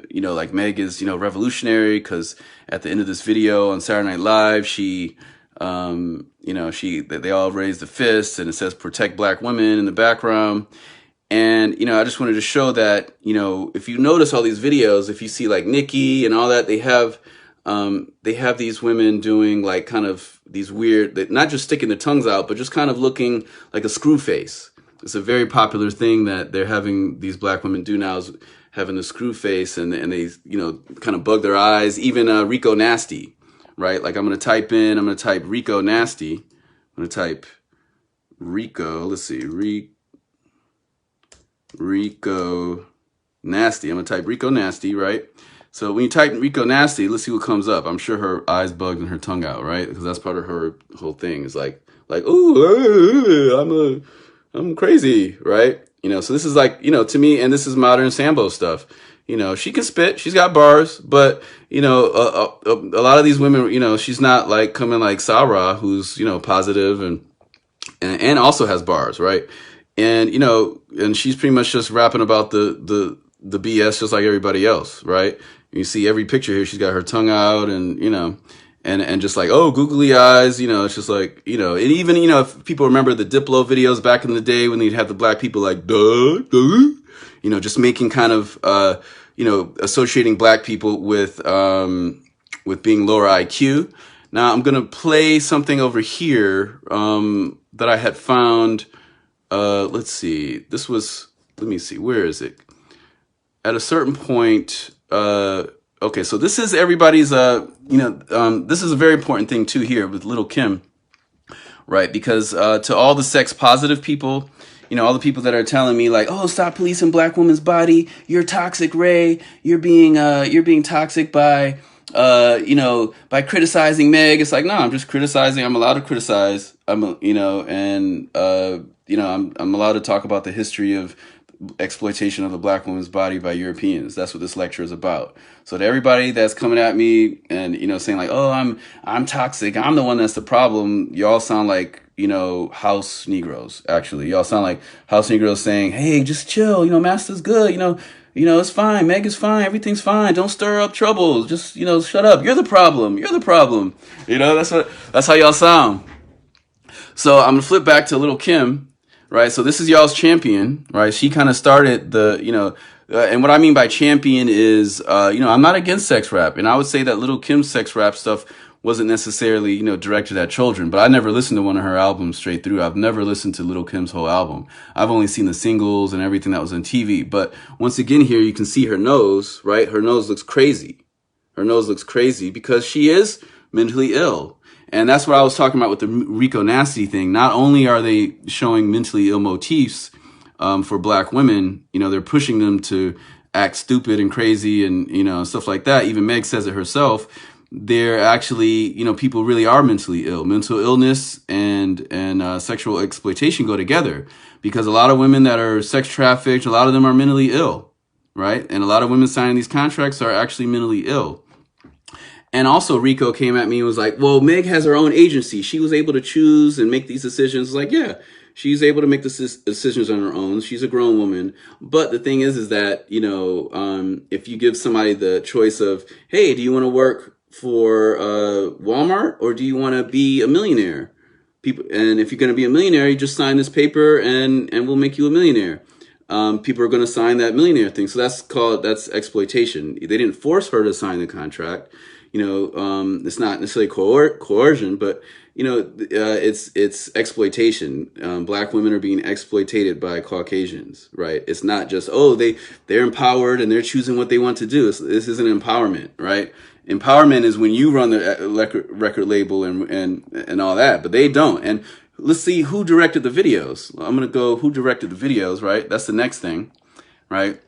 Speaker 2: you know, like Meg is, you know, revolutionary because at the end of this video on Saturday Night Live, she, you know, they all raised the fist and it says protect black women in the background. And, you know, I just wanted to show that, you know, if you notice all these videos, if you see like Nikki and all that, they have these women doing like kind of these weird, not just sticking their tongues out, but just kind of looking like a screw face. It's a very popular thing that they're having these black women do now, is having the screw face, and they, you know, kind of bug their eyes. Even Rico Nasty, right? Like I'm going to type Rico Nasty. I'm going to type Rico, let's see, Rico Nasty. I'm going to type Rico Nasty, right? So when you type Rico Nasty, let's see what comes up. I'm sure her eyes bugged and her tongue out, right? Because that's part of her whole thing. It's like, ooh, I'm crazy, right? You know, so this is like, you know, to me, and this is modern Sambo stuff. You know, she can spit, she's got bars, but, you know, a lot of these women, you know, she's not like coming like Sarah, who's, you know, positive and also has bars, right? And, you know, and she's pretty much just rapping about the BS just like everybody else, right? You see every picture here, she's got her tongue out and, you know, and just like, oh, googly eyes, you know, it's just like, you know, and even, you know, if people remember the Diplo videos back in the day when they'd have the black people like, duh, you know, just making kind of, you know, associating black people with being lower IQ. Now I'm going to play something over here, that I had found, let's see, let me see, where is it? At a certain point, okay, so this is everybody's, you know, this is a very important thing too here with Little Kim, right? Because to all the sex positive people, you know, all the people that are telling me like, oh, stop policing black women's body, you're toxic, Ray, you're being toxic by, you know, by criticizing Meg. It's like, no, I'm just criticizing. I'm allowed to criticize. You know, and you know, I'm allowed to talk about the history of exploitation of the black woman's body by Europeans. That's what this lecture is about. So to everybody that's coming at me and, you know, saying like, oh, I'm toxic, I'm the one that's the problem, y'all sound like, you know, house Negroes. Actually, y'all sound like house Negroes saying, hey, just chill, you know, master's good, you know, it's fine, Meg is fine, everything's fine, don't stir up trouble, just, you know, shut up, you're the problem, you know, that's how y'all sound. So I'm gonna flip back to Little Kim, right? So this is y'all's champion, right? She kind of started the, you know, and what I mean by champion is, you know, I'm not against sex rap. And I would say that Little Kim's sex rap stuff wasn't necessarily, you know, directed at children, but I never listened to one of her albums straight through. I've never listened to Little Kim's whole album. I've only seen the singles and everything that was on TV. But once again, here you can see her nose, right? Her nose looks crazy. Her nose looks crazy because she is mentally ill. And that's what I was talking about with the Rico Nasty thing. Not only are they showing mentally ill motifs for black women, you know, they're pushing them to act stupid and crazy and, you know, stuff like that. Even Meg says it herself. They're actually, you know, people really are mentally ill. Mental illness and sexual exploitation go together because a lot of women that are sex trafficked, a lot of them are mentally ill, right? And a lot of women signing these contracts are actually mentally ill. And also Rico came at me and was like, well, Meg has her own agency. She was able to choose and make these decisions. Like, yeah, she's able to make the decisions on her own. She's a grown woman. But the thing is that, you know, if you give somebody the choice of, hey, do you want to work for Walmart or do you want to be a millionaire? And if you're going to be a millionaire, you just sign this paper and we'll make you a millionaire. People are going to sign that millionaire thing. So that's exploitation. They didn't force her to sign the contract. You know, it's not necessarily coercion, but, you know, it's exploitation. Black women are being exploited by Caucasians, right? It's not just, oh, they're empowered and they're choosing what they want to do. This isn't empowerment, right? Empowerment is when you run the record label and all that, but they don't. And let's see who directed the videos. I'm going to go who directed the videos, right? That's the next thing, right?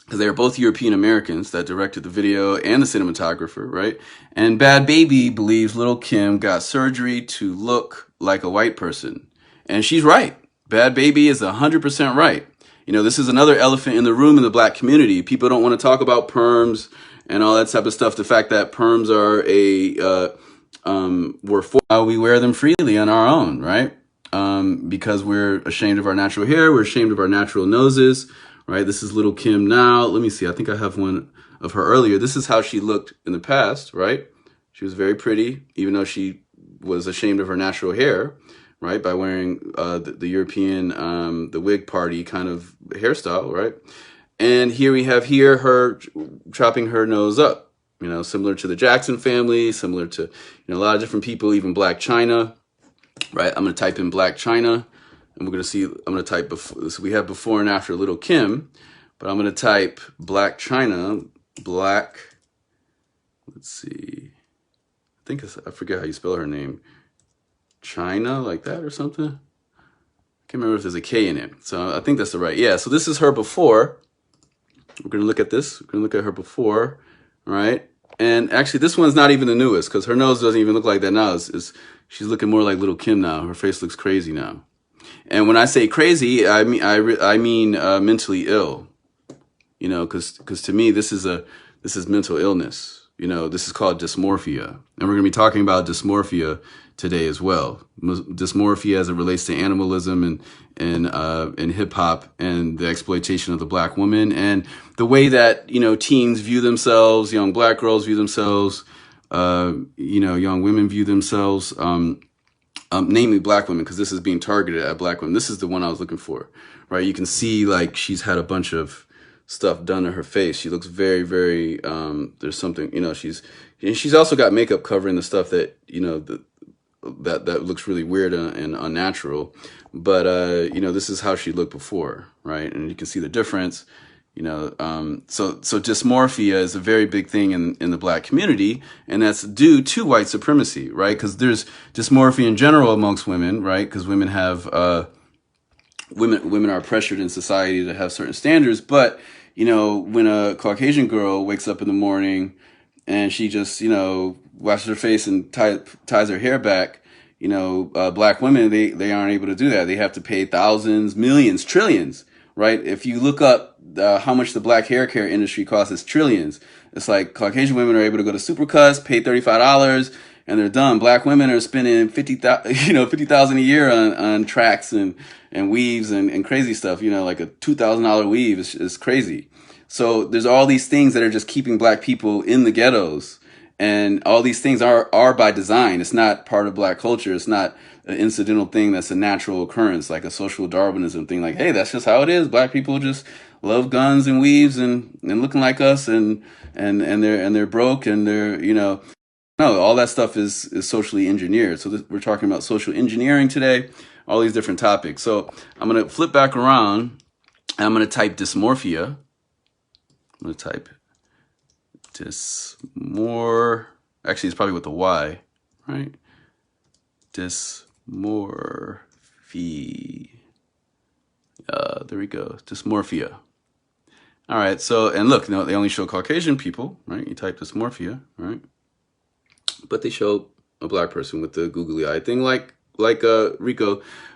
Speaker 2: Because they were both European Americans that directed the video and the cinematographer, right? And Bad Baby believes Little Kim got surgery to look like a white person. And she's right. Bad Baby is 100% right. You know, this is another elephant in the room in the black community. People don't want to talk about perms and all that type of stuff. The fact that perms are we wear them freely on our own, right? Because we're ashamed of our natural hair, we're ashamed of our natural noses, right? This is little Kim now. Let me see. I think I have one of her earlier. This is how she looked in the past, right? She was very pretty, even though she was ashamed of her natural hair, right? By wearing the European, the wig party kind of hairstyle, right? And here we have her chopping her nose up, you know, similar to the Jackson family, similar to, you know, a lot of different people, even Black China, right? I'm going to type in Black China, and we're going to see, I'm going to type, before, so we have before and after little Kim, but I'm going to type Black China, Black, let's see, I think I forget how you spell her name, China, like that or something. I can't remember if there's a K in it. So I think that's the right, yeah. So this is her before. We're going to look at this. We're going to look at her before, right? And actually, this one's not even the newest because her nose doesn't even look like that now. She's looking more like little Kim now. Her face looks crazy now. And when I say crazy, I mean mentally ill. You know, because to me, this is mental illness. You know, this is called dysmorphia, and we're going to be talking about dysmorphia today as well. Dysmorphia as it relates to animalism and hip hop and the exploitation of the black woman and the way that, you know, teens view themselves, young black girls view themselves, you know, young women view themselves, namely black women, because this is being targeted at black women. This is the one I was looking for, right? You can see like she's had a bunch of stuff done to her face. She looks very, very, there's something, you know, she's also got makeup covering the stuff that, you know, that looks really weird and unnatural. But, you know, this is how she looked before, right? And you can see the difference, you know. So dysmorphia is a very big thing in the black community, and that's due to white supremacy, right? Because there's dysmorphia in general amongst women, right? Because women have, women are pressured in society to have certain standards. But, you know, when a Caucasian girl wakes up in the morning and she just, you know, washes her face and ties her hair back, you know, black women, they aren't able to do that. They have to pay thousands, millions, trillions, right? If you look up how much the black hair care industry costs, it's trillions. It's like Caucasian women are able to go to Supercuts, pay $35, and they're done. Black women are spending $50,000 a year on tracks and weaves and crazy stuff. You know, like a $2,000 weave is crazy. So there's all these things that are just keeping black people in the ghettos. And all these things are by design. It's not part of black culture. It's not an incidental thing that's a natural occurrence, like a social Darwinism thing. Like, hey, that's just how it is. Black people just love guns and weaves and looking like us and they're broke and they're, you know. No, all that stuff is socially engineered. So we're talking about social engineering today, all these different topics. So I'm going to flip back around and I'm going to type dysmorphia. I'm going to type actually it's probably with the Y, right? Dysmorphy. There we go. Dysmorphia. All right. So, and look, you know, they only show Caucasian people, right? You type dysmorphia, right? But they show a black person with the googly eye thing, like Rico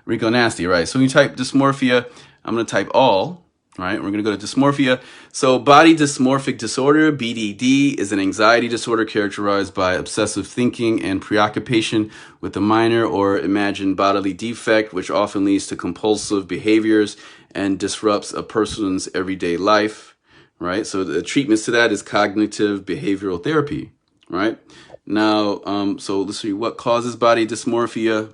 Speaker 2: Nasty, right? So when you type dysmorphia, I'm going to type all, right? We're going to go to dysmorphia. So body dysmorphic disorder, BDD, is an anxiety disorder characterized by obsessive thinking and preoccupation with a minor or imagined bodily defect, which often leads to compulsive behaviors and disrupts a person's everyday life, right? So the treatments to that is cognitive behavioral therapy, right? Now, so let's see what causes body dysmorphia.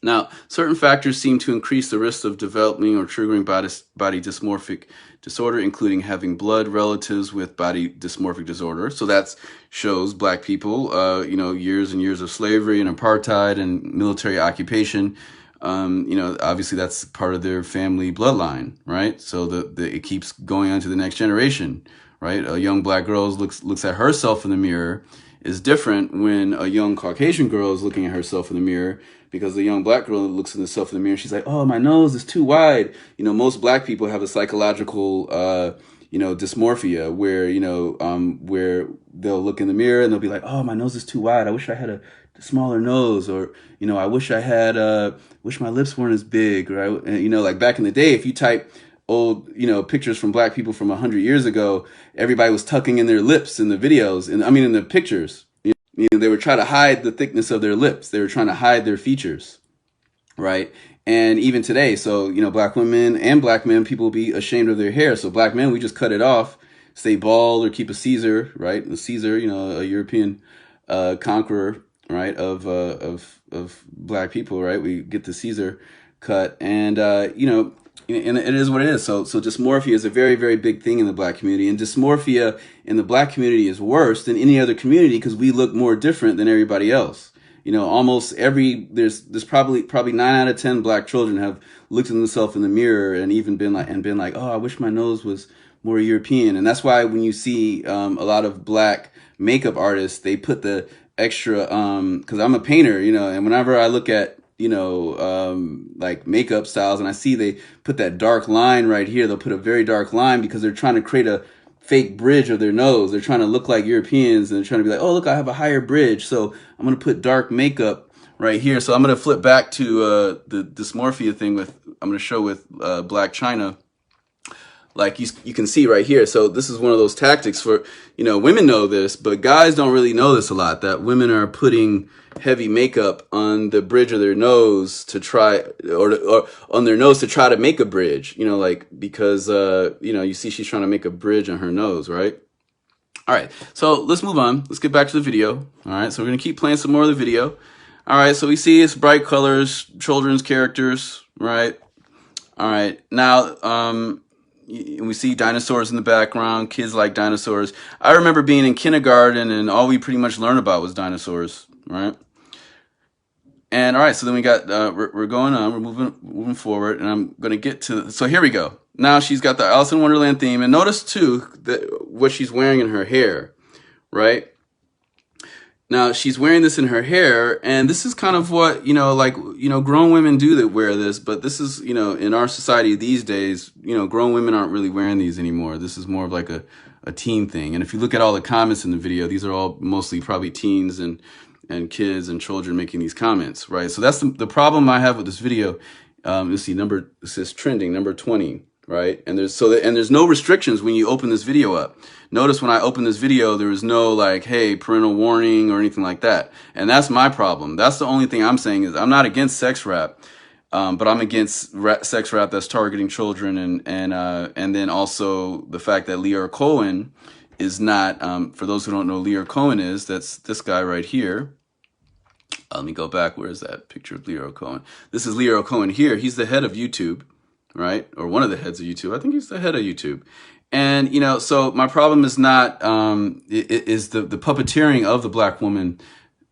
Speaker 2: Now, certain factors seem to increase the risk of developing or triggering body dysmorphic disorder, including having blood relatives with body dysmorphic disorder. So that shows black people, you know, years and years of slavery and apartheid and military occupation. You know, obviously that's part of their family bloodline, right? So it keeps going on to the next generation, right? A young black girl looks at herself in the mirror is different when a young Caucasian girl is looking at herself in the mirror, because the young black girl looks at herself in the mirror and she's like, oh, my nose is too wide. You know, most black people have a psychological, you know, dysmorphia where, you know, where they'll look in the mirror and they'll be like, oh, my nose is too wide. I wish I had a smaller nose, or, you know, I wish I had, wish my lips weren't as big, right? And, you know, like back in the day, if you type old, you know, pictures from black people from 100 years ago, everybody was tucking in their lips in the videos, and I mean in the pictures. You know, they were trying to hide the thickness of their lips. They were trying to hide their features, right? And even today, so, you know, black women and black men, people will be ashamed of their hair. So black men, we just cut it off, stay bald or keep a Caesar, right? A Caesar, you know, a European conqueror, right, of black people, right? We get the Caesar cut, and you know, and it is what it is. So dysmorphia is a very, very big thing in the black community, and dysmorphia in the black community is worse than any other community because we look more different than everybody else. You know, almost there's probably 9 out of 10 black children have looked at themselves in the mirror and even been like, oh, I wish my nose was more European. And that's why when you see a lot of black makeup artists, they put the extra, because I'm a painter, you know, and whenever I look at, you know, like makeup styles and I see they put that dark line right here, they'll put a very dark line because they're trying to create a fake bridge of their nose. They're trying to look like Europeans and they're trying to be like, oh, look, I have a higher bridge. So I'm going to put dark makeup right here. So I'm going to flip back to the dysmorphia thing I'm going to show with Black China. Like you can see right here. So this is one of those tactics for, you know, women know this, but guys don't really know this a lot, that women are putting heavy makeup on the bridge of their nose to try, or on their nose to try to make a bridge, you know, like, because, you know, you see she's trying to make a bridge on her nose, right? All right, so let's move on. Let's get back to the video. All right, so we're going to keep playing some more of the video. All right, so we see it's bright colors, children's characters, right? All right, now, we see dinosaurs in the background. Kids like dinosaurs. I remember being in kindergarten and all we pretty much learned about was dinosaurs, right? And all right, so then we got, we're going on, we're moving forward, and I'm going to get to, so here we go. Now she's got the Alice in Wonderland theme, and notice too that what she's wearing in her hair, right? Now she's wearing this in her hair, and this is kind of what, you know, like, you know, grown women do that wear this, but this is, you know, in our society these days, you know, grown women aren't really wearing these anymore. This is more of like a teen thing. And if you look at all the comments in the video, these are all mostly probably teens and kids and children making these comments, right? So that's the problem I have with this video. You'll see it says trending, number 20, right? And there's no restrictions when you open this video up. Notice when I open this video, there is no like, hey, parental warning or anything like that. And that's my problem. That's the only thing I'm saying is I'm not against sex rap, but I'm against sex rap that's targeting children, and then also the fact that Lyor Cohen is not, for those who don't know, Lyor Cohen is, that's this guy right here. Let me go back. Where is that picture of Lyor Cohen? This is Lyor Cohen here. He's the head of YouTube, right? Or one of the heads of YouTube. I think he's the head of YouTube. And, you know, so my problem is not, is the puppeteering of the black woman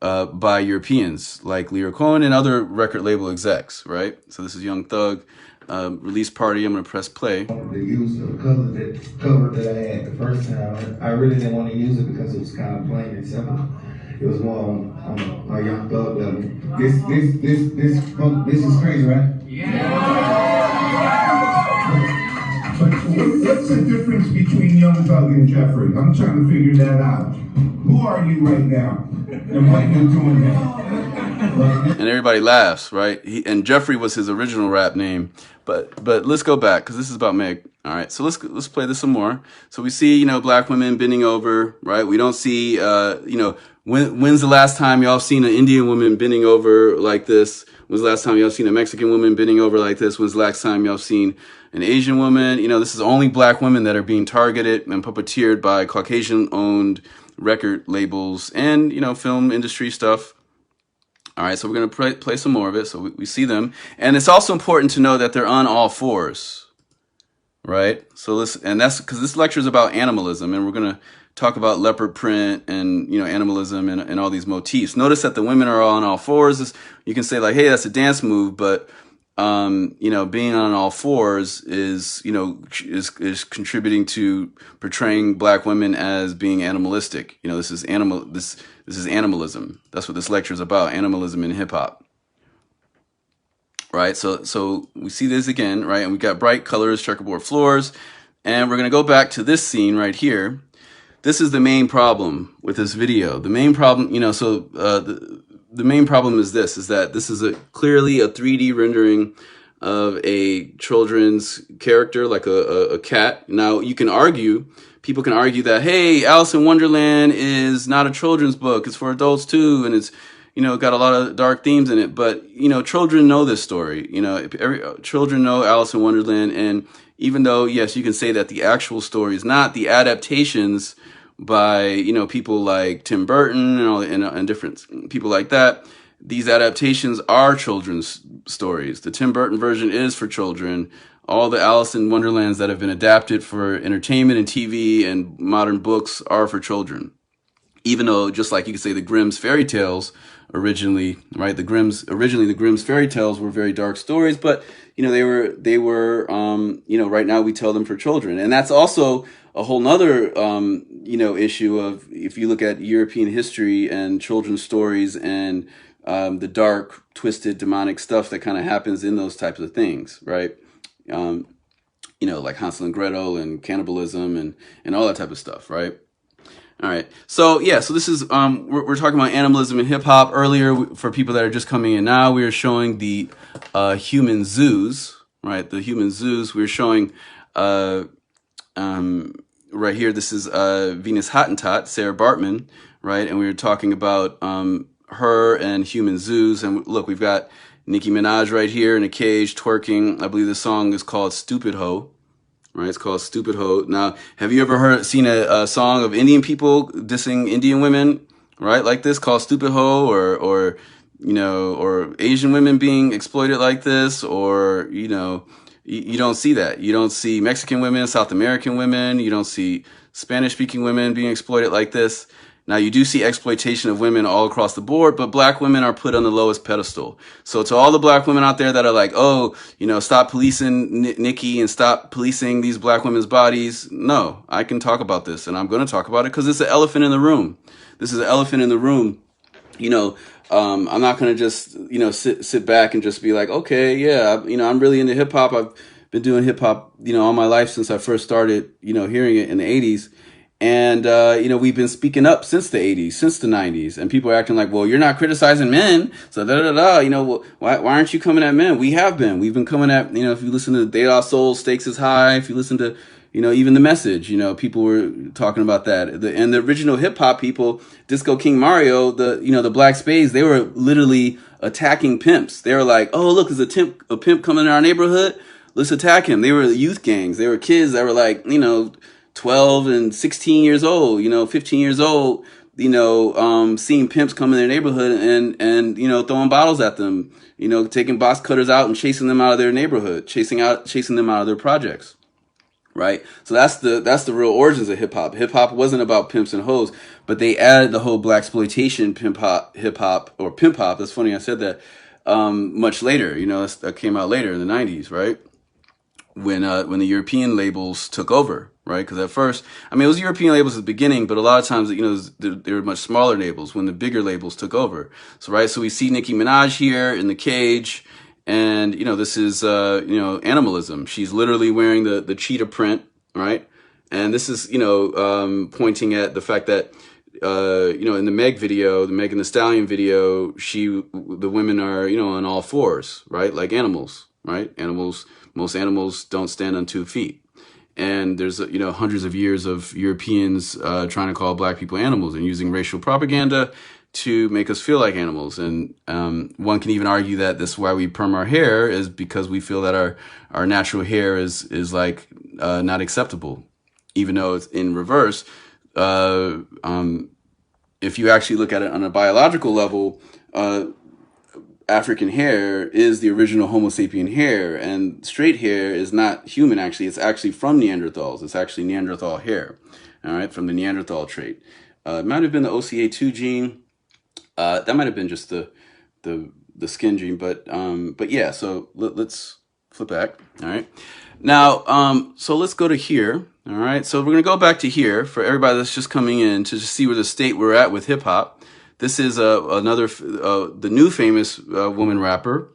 Speaker 2: by Europeans like Lyor Cohen and other record label execs, right? So this is Young Thug, release party. I'm going to press play.
Speaker 3: The use of cover that I had the first time, I really didn't want to use it because it was kind of plain and simple. It was more on my Young Thug level. This is crazy, right? Yeah. But what's the difference between Young Thug and Jeffrey? I'm trying to figure that out. Who are you right now? And what you're doing now?
Speaker 2: And everybody laughs, right? And Jeffrey was his original rap name. But let's go back because this is about Meg. All right, so let's play this some more. So we see, you know, black women bending over, right? We don't see, you know, when's the last time y'all seen an Indian woman bending over like this? When's the last time y'all seen a Mexican woman bending over like this? When's the last time y'all seen an Asian woman? You know, this is only black women that are being targeted and puppeteered by Caucasian-owned record labels and, you know, film industry stuff. All right, so we're going to play some more of it. So we see them. And it's also important to know that they're on all fours, right? So that's because this lecture is about animalism, and we're going to talk about leopard print and, you know, animalism and all these motifs. Notice that the women are all on all fours. You can say like, hey, that's a dance move, but you know, being on all fours is, you know, is contributing to portraying black women as being animalistic. You know, this is animalism. That's what this lecture is about, animalism in hip hop. Right? So we see this again, right? And we got bright colors, checkerboard floors, and we're going to go back to this scene right here. This is the main problem with this video. The main problem, you know, so the main problem is that this is clearly a 3D rendering of a children's character, like a cat. Now, you can argue, people can argue that, hey, Alice in Wonderland is not a children's book. It's for adults too. And it's, got a lot of dark themes in it. But, children know this story. Children know Alice in Wonderland. And even though, yes, you can say that the actual story is not, the adaptations by, people like Tim Burton and different people like that, these adaptations are children's stories. The Tim Burton version is for children. All the Alice in Wonderlands that have been adapted for entertainment and TV and modern books are for children. Even though, just like you could say the Grimm's fairy tales originally, right? The Grimm's fairy tales were very dark stories, but they were right now we tell them for children. And that's also a whole nother issue of, if you look at European history and children's stories and the dark, twisted, demonic stuff that kind of happens in those types of things, right? Like Hansel and Gretel and cannibalism and all that type of stuff, right? All right. So this is, we're talking about animalism and hip hop. Earlier, for people that are just coming in now, we were showing the human zoos, right? The human zoos. We were showing right here. This is Venus Hottentot, Sarah Bartman, right? And we were talking about her and human zoos. And look, we've got Nicki Minaj right here in a cage twerking. I believe the song is called Stupid Ho. Right, it's called Stupid Ho. Now, have you ever seen a song of Indian people dissing Indian women, right, like this, called Stupid Ho, or Asian women being exploited like this, or you don't see that. You don't see Mexican women, South American women. You don't see Spanish-speaking women being exploited like this. Now, you do see exploitation of women all across the board, but black women are put on the lowest pedestal. So to all the black women out there that are like, oh, stop policing Nikki and stop policing these black women's bodies. No, I can talk about this, and I'm going to talk about it because it's an elephant in the room. This is an elephant in the room. I'm not going to just, sit back and just be like, okay, yeah, I'm really into hip hop. I've been doing hip hop, all my life since I first started, hearing it in the 80s. And, we've been speaking up since the 80s, since the 90s. And people are acting like, well, you're not criticizing men. So, why aren't you coming at men? We have been. We've been coming at, if you listen to De La Soul, Stakes is High. If you listen to, even The Message, people were talking about that. And the original hip hop people, Disco King Mario, the Black Spades, they were literally attacking pimps. They were like, oh, look, there's a pimp coming in our neighborhood. Let's attack him. They were youth gangs. They were kids that were like, 12 and 16 years old, 15 years old, seeing pimps come in their neighborhood and throwing bottles at them, taking box cutters out and chasing them out of their neighborhood, chasing them out of their projects. Right. So that's the real origins of hip hop. Hip hop wasn't about pimps and hoes, but they added the whole blaxploitation hip hop. That's funny. I said that, much later, that came out later in the 90s. Right. When the European labels took over. Right, because at first, it was European labels at the beginning, but a lot of times, they were much smaller labels when the bigger labels took over. So we see Nicki Minaj here in the cage, and this is Animalism. She's literally wearing the cheetah print, right? And this is pointing at the fact that in the Megan The Stallion video, the women are on all fours, right, like animals, right? Most animals don't stand on 2 feet. And there's, hundreds of years of Europeans trying to call black people animals and using racial propaganda to make us feel like animals. And one can even argue that this is why we perm our hair, is because we feel that our natural hair is like not acceptable, even though it's in reverse. If you actually look at it on a biological level, African hair is the original Homo sapien hair, and straight hair is not human. Actually, it's actually from Neanderthals. It's actually Neanderthal hair, all right, from the Neanderthal trait. It might have been the OCA2 gene. That might have been just the skin gene, but yeah. So let's flip back. All right, now so let's go to here. All right, so we're gonna go back to here for everybody that's just coming in to just see where the state we're at with hip hop. This is the new famous woman rapper.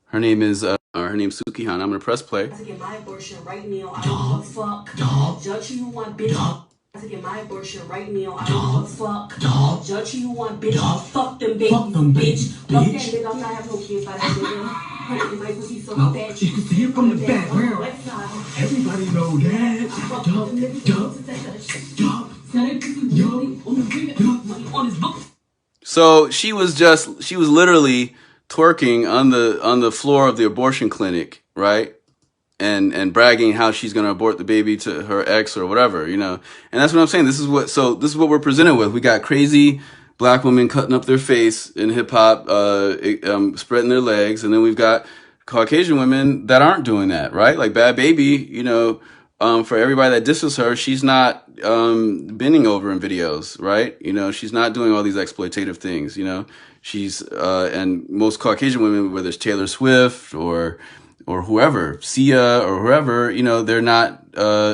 Speaker 2: Her name's Suki Han. I'm gonna press play.
Speaker 1: To get my abortion right now, I don't give a fuck. Judge who you want, bitch. To get my abortion right now, I don't give a fuck. Judge who you want, bitch. Fuck them babies, bitch. Fuck that nigga. I'm not having no kids by that nigga. And my pussy so
Speaker 4: Oh,
Speaker 1: fat.
Speaker 4: you can see it from the back. Well, everybody know that.
Speaker 2: So she was literally twerking on the floor of the abortion clinic, right? And bragging how she's going to abort the baby to her ex or whatever, you know. And that's what I'm saying. This is what we're presented with. We got crazy black women cutting up their face in hip hop, spreading their legs. And then we've got Caucasian women that aren't doing that, right? Like Bad Baby, you know, for everybody that disses her, she's not bending over in videos, right? You know, she's not doing all these exploitative things, you know. She's, and most Caucasian women, whether it's Taylor Swift or whoever, Sia or whoever, you know, they're not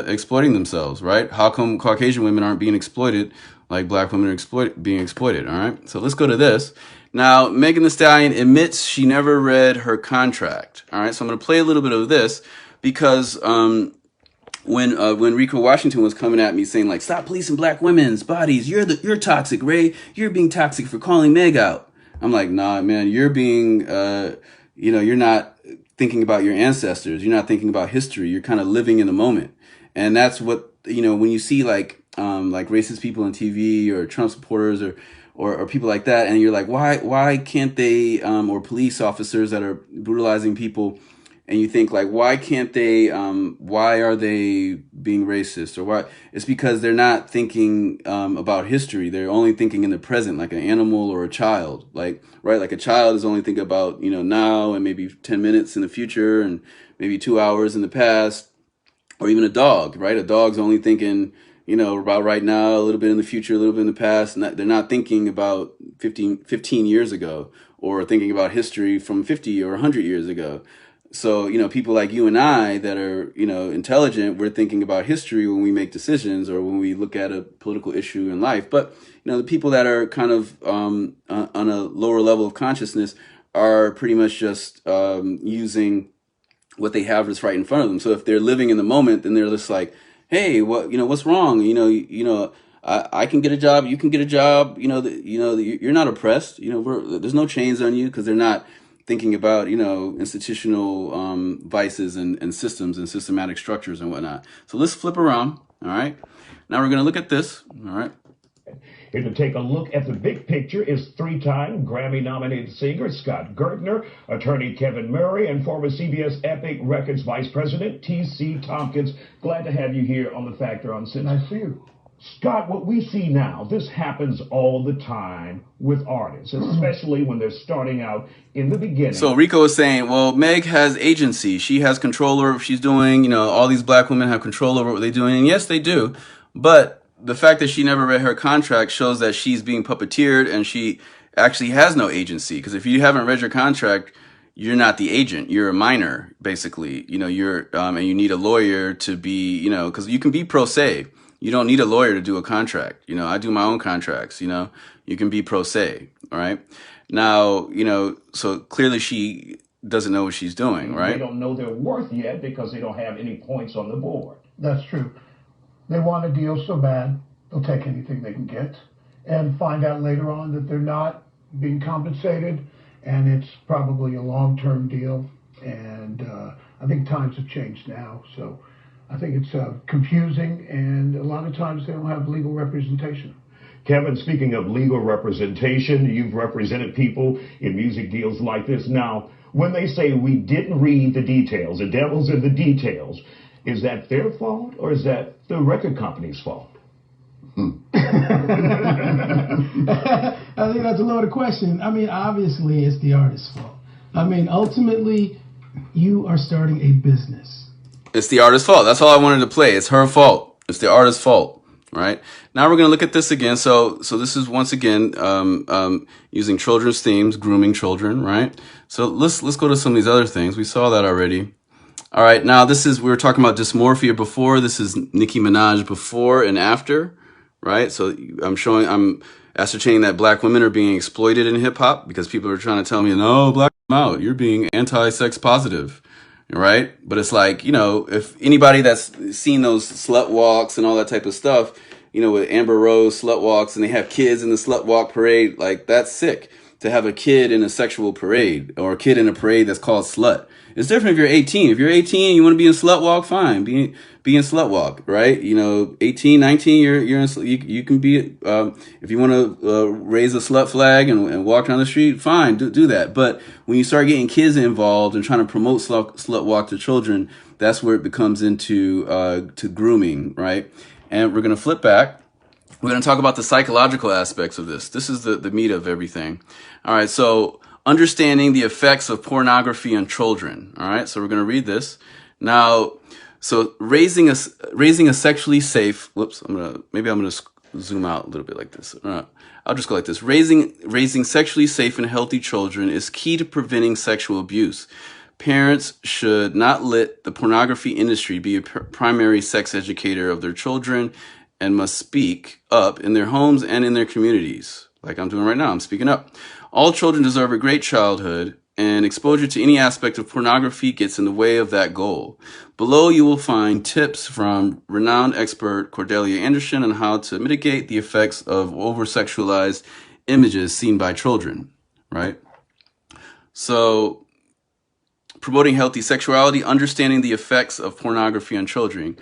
Speaker 2: exploiting themselves, right? How come Caucasian women aren't being exploited like black women are being exploited, all right? So let's go to this. Now, Megan The Stallion admits she never read her contract, all right? So I'm going to play a little bit of this because when Rico Washington was coming at me saying, like, stop policing black women's bodies, you're toxic, Ray. You're being toxic for calling Meg out. I'm like, nah, man, you're being, you know, you're not thinking about your ancestors. You're not thinking about history. You're kind of living in the moment. And that's what, you know, when you see like racist people on TV or Trump supporters or people like that, and you're like, why can't they, or police officers that are brutalizing people, and you think like, why can't they, why are they being racist, or why? It's because they're not thinking about history. They're only thinking in the present, like an animal or a child. Like, right, like a child is only thinking about, you know, now and maybe 10 minutes in the future and maybe 2 hours in the past, or even a dog, right? A dog's only thinking, you know, about right now, a little bit in the future, a little bit in the past. And they're not thinking about 15 years ago, or thinking about history from 50 or 100 years ago. So, you know, people like you and I that are, you know, intelligent, we're thinking about history when we make decisions or when we look at a political issue in life. But, you know, the people that are kind of on a lower level of consciousness are pretty much just using what they have that's right in front of them. So if they're living in the moment, then they're just like, hey, what's wrong? I can get a job, you can get a job, you're not oppressed, there's no chains on you, because they're not thinking about, institutional vices and systems and systematic structures and whatnot. So let's flip around, all right? Now we're going to look at this, all right?
Speaker 5: Here to take a look at the big picture is three-time Grammy-nominated singer Scott Gertner, attorney Kevin Murray, and former CBS Epic Records Vice President T.C. Tompkins. Glad to have you here on The Factor Uncensored.
Speaker 6: Nice to see you.
Speaker 5: Scott, what we see now, this happens all the time with artists, especially when they're starting out in the beginning.
Speaker 2: So Rico is saying, well, Meg has agency. She has control over what she's doing. All these black women have control over what they're doing. And yes, they do. But the fact that she never read her contract shows that she's being puppeteered and she actually has no agency. Because if you haven't read your contract, you're not the agent. You're a minor, basically. You're and you need a lawyer to be, because you can be pro se. You don't need a lawyer to do a contract. I do my own contracts. You can be pro se. All right. Now, so clearly she doesn't know what she's doing, right?
Speaker 5: They don't know their worth yet because they don't have any points on the board.
Speaker 6: That's true. They want a deal so bad, they'll take anything they can get and find out later on that they're not being compensated, and it's probably a long-term deal. And I think times have changed now, so I think it's confusing, and a lot of times they don't have legal representation.
Speaker 5: Kevin, speaking of legal representation, you've represented people in music deals like this. Now, when they say we didn't read the details, the devil's in the details, is that their fault or is that the record company's fault?
Speaker 7: I think that's a loaded question. I mean, obviously, it's the artist's fault. I mean, ultimately, you are starting a business.
Speaker 2: It's the artist's fault. That's all I wanted to play. It's her fault. It's the artist's fault, right? Now we're going to look at this again. So this is once again using children's themes, grooming children, right? So let's go to some of these other things. We saw that already. All right, now we were talking about dysmorphia before. This is Nicki Minaj before and after, right? So I'm ascertaining that black women are being exploited in hip hop because people are trying to tell me, no, black them out. You're being anti-sex positive, right? But it's like, if anybody that's seen those slut walks and all that type of stuff, with Amber Rose slut walks and they have kids in the slut walk parade, like that's sick. to have a kid in a sexual parade or a kid in a parade that's called slut. It's different if you're 18. If you're 18 and you want to be in slut walk, fine. Be in slut walk, right? 18, 19, you're in, you can be, if you want to raise a slut flag and walk down the street, fine, do that. But when you start getting kids involved and trying to promote slut walk to children, that's where it becomes into to grooming, right? And we're going to flip back. We're going to talk about the psychological aspects of this. This is the meat of everything. All right, so understanding the effects of pornography on children. All right, so we're going to read this. Now, so raising a sexually safe, I'm going to zoom out a little bit like this. I'll just go like this. Raising sexually safe and healthy children is key to preventing sexual abuse. Parents should not let the pornography industry be a primary sex educator of their children and must speak up in their homes and in their communities. Like I'm doing right now, I'm speaking up. All children deserve a great childhood, and exposure to any aspect of pornography gets in the way of that goal. Below, you will find tips from renowned expert Cordelia Anderson on how to mitigate the effects of over-sexualized images seen by children, right? So, promoting healthy sexuality, understanding the effects of pornography on children.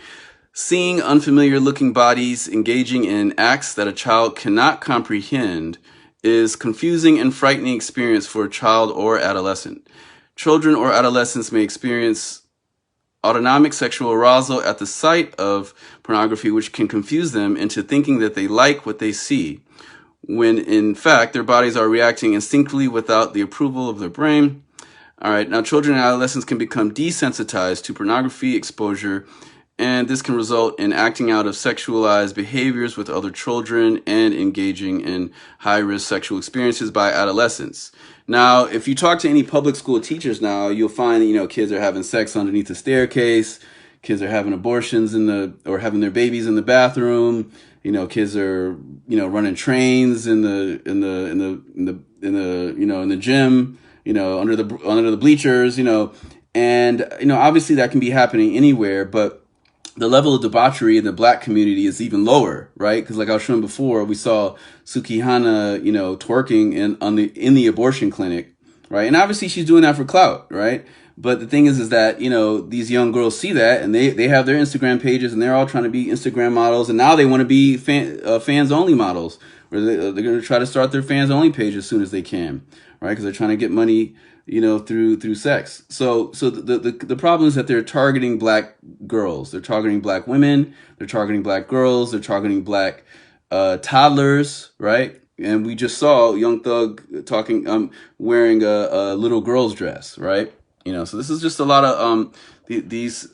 Speaker 2: Seeing unfamiliar-looking bodies engaging in acts that a child cannot comprehend is confusing and frightening experience for a child or adolescent. Children or adolescents may experience autonomic sexual arousal at the sight of pornography, which can confuse them into thinking that they like what they see, when in fact their bodies are reacting instinctively without the approval of their brain. All right, now children and adolescents can become desensitized to pornography exposure, and this can result in acting out of sexualized behaviors with other children and engaging in high-risk sexual experiences by adolescents. Now, if you talk to any public school teachers now, you'll find that, kids are having sex underneath the staircase, kids are having abortions or having their babies in the bathroom. Kids are, running trains in the gym, under the bleachers, and obviously that can be happening anywhere, but the level of debauchery in the Black community is even lower, right? Because like I was showing before, we saw Sukihana, twerking in the abortion clinic, right? And obviously she's doing that for clout, right? But the thing is that, these young girls see that and they have their Instagram pages and they're all trying to be Instagram models. And now they want to be fans only models, where they're going to try to start their fans only page as soon as they can, right? Because they're trying to get money, through sex. So the problem is that they're targeting Black girls. They're targeting Black women. They're targeting Black girls. They're targeting Black toddlers, right? And we just saw Young Thug wearing a little girl's dress, right? So this is just a lot of a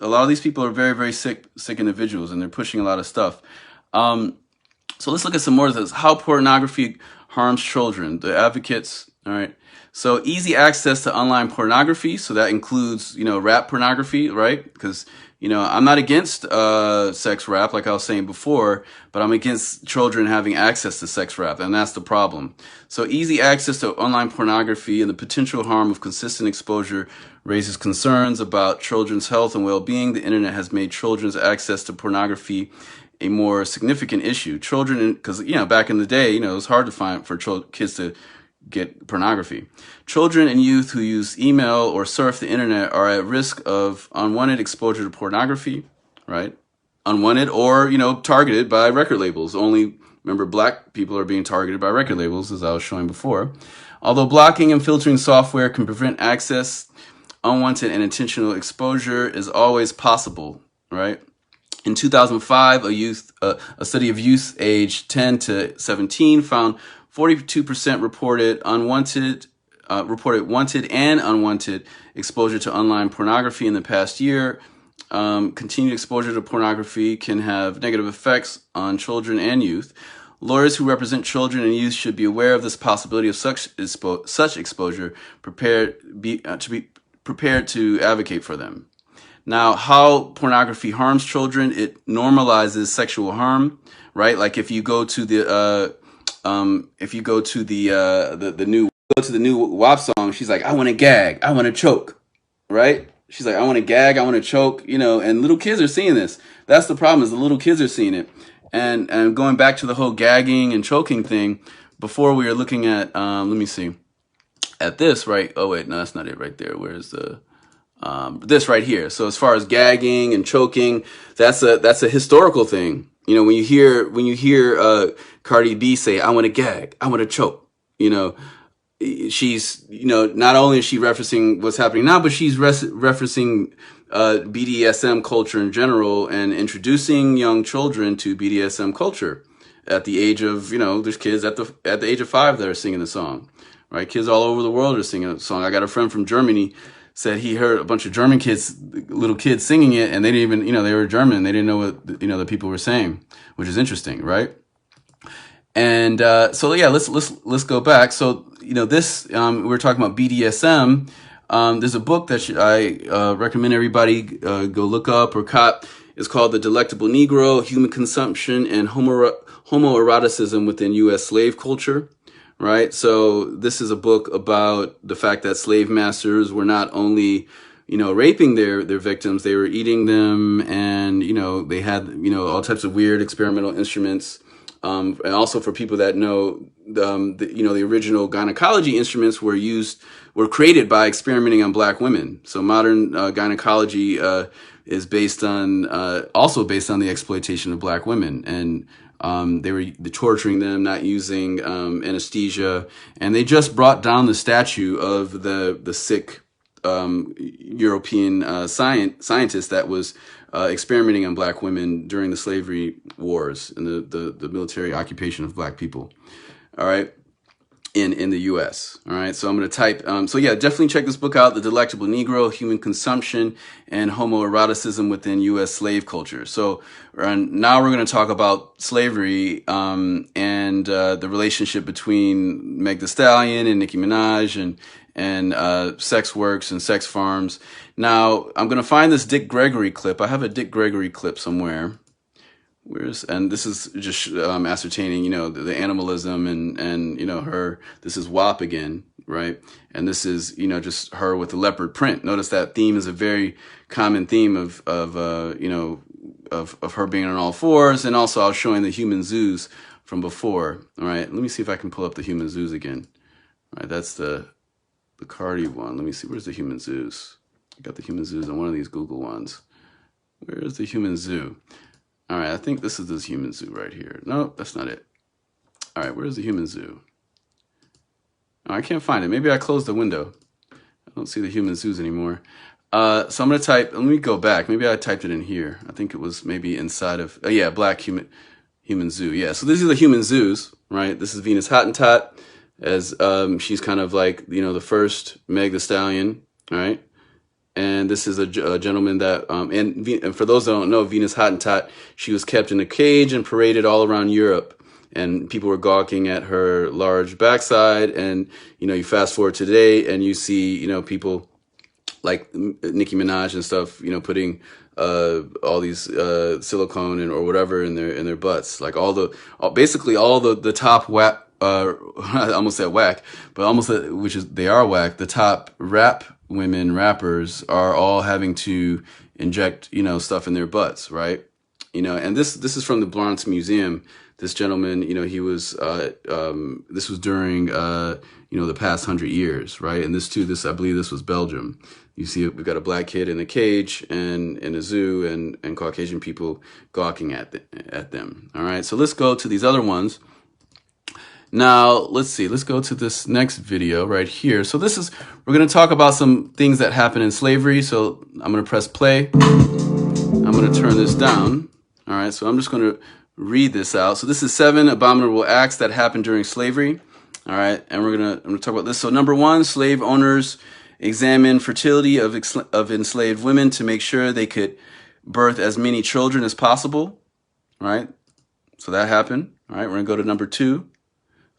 Speaker 2: lot of these people are very, very sick individuals, and they're pushing a lot of stuff. So let's look at some more of this. How pornography harms children. The advocates, all right. So easy access to online pornography. So that includes, rap pornography, right? Because, I'm not against sex rap, like I was saying before, but I'm against children having access to sex rap, and that's the problem. So easy access to online pornography and the potential harm of consistent exposure raises concerns about children's health and well-being. The internet has made children's access to pornography a more significant issue. Children, because, back in the day, it was hard to find for kids to get pornography. Children and youth who use email or surf the internet are at risk of unwanted exposure to pornography, right? Unwanted or, targeted by record labels. Only, remember, Black people are being targeted by record labels, as I was showing before. Although blocking and filtering software can prevent access, unwanted and intentional exposure is always possible, right? In 2005, a study of youth aged 10 to 17 found 42% reported wanted and unwanted exposure to online pornography in the past year. Continued exposure to pornography can have negative effects on children and youth. Lawyers who represent children and youth should be aware of this possibility of such exposure, to be prepared to advocate for them. Now, how pornography harms children, it normalizes sexual harm, right? Like if you go to the new WAP song, she's like, I want to gag, I want to choke, right? She's like, I want to gag, I want to choke, and little kids are seeing this. That's the problem, is the little kids are seeing it. And going back to the whole gagging and choking thing, before we were looking at, let me see. at this, right? Oh wait, no, that's not it right there. Where's the this right here? So as far as gagging and choking, that's a historical thing. You know, when you hear Cardi B say, "I want to gag, I want to choke," you know, she's, you know, not only is she referencing what's happening now, but she's referencing BDSM culture in general and introducing young children to BDSM culture at the age of, you know, there's kids at the age of 5 that are singing the song, right? Kids all over the world are singing the song. I got a friend from Germany said he heard a bunch of German kids, little kids singing it, and they didn't even, you know, they were German. They didn't know what, you know, the people were saying, which is interesting, right? And so yeah, let's go back. So, you know, this we're talking about BDSM. There's a book that I recommend everybody go look up or cop. It's called The Delectable Negro: Human Consumption and Homoeroticism Within U.S. Slave Culture. Right. So this is a book about the fact that slave masters were not only, you know, raping their victims, they were eating them, and, you know, they had, you know, all types of weird experimental instruments. And also for people that know, you know, the original gynecology instruments were created by experimenting on black women. So modern gynecology is also based on the exploitation of black women, and they were torturing them, not using anesthesia, and they just brought down the statue of the sick European scientist that was experimenting on black women during the slavery wars and the military occupation of black people. All right. In the U.S. All right. So I'm going to type. So yeah, definitely check this book out. The Delectable Negro: Human Consumption and Homoeroticism Within U.S. Slave Culture. So now we're going to talk about slavery and the relationship between Meg The Stallion and Nicki Minaj and sex works and sex farms. Now I'm going to find this Dick Gregory clip. I have a Dick Gregory clip somewhere. And this is just ascertaining, you know, the animalism and you know, this is WAP again, right? And this is, you know, just her with the leopard print. Notice that theme is a very common theme of you know, of her being on all fours. And also I was showing the human zoos from before. All right, let me see if I can pull up the human zoos again. All right, that's the Cardi one. Let me see, where's the human zoos? I got the human zoos on one of these Google ones. Where's the human zoo? All right, I think this is this human zoo right here. No, that's not it. All right, where's the human zoo? Oh, I can't find it. Maybe I closed the window. I don't see the human zoos anymore. So I'm going to type, let me go back. Maybe I typed it in here. I think it was maybe inside of, yeah, black human zoo. Yeah, so these are the human zoos, right? This is Venus Hottentot, as she's kind of like, you know, the first Meg The Stallion, right? And this is a gentleman that, and for those that don't know, Venus Hottentot, she was kept in a cage and paraded all around Europe. And people were gawking at her large backside. And, you know, you fast forward today and you see, you know, people like Nicki Minaj and stuff, you know, putting all these silicone or whatever in their butts. Like basically all the top whack, I almost said whack, but they are whack. The top rappers are all having to inject, you know, stuff in their butts, right? You know, and this is from the Bronx Museum. This gentleman, you know, he was, this was during, you know, the past 100 years, right? And I believe this was Belgium. You see, we've got a black kid in a cage and in a zoo and Caucasian people gawking at them. All right. So let's go to these other ones. Now, let's see. Let's go to this next video right here. So we're going to talk about some things that happen in slavery. So I'm going to press play. I'm going to turn this down. All right. So I'm just going to read this out. So this is 7 abominable acts that happened during slavery. All right. And I'm going to talk about this. So number 1, slave owners examine fertility of enslaved women to make sure they could birth as many children as possible. All right. So that happened. All right. We're going to go to number 2.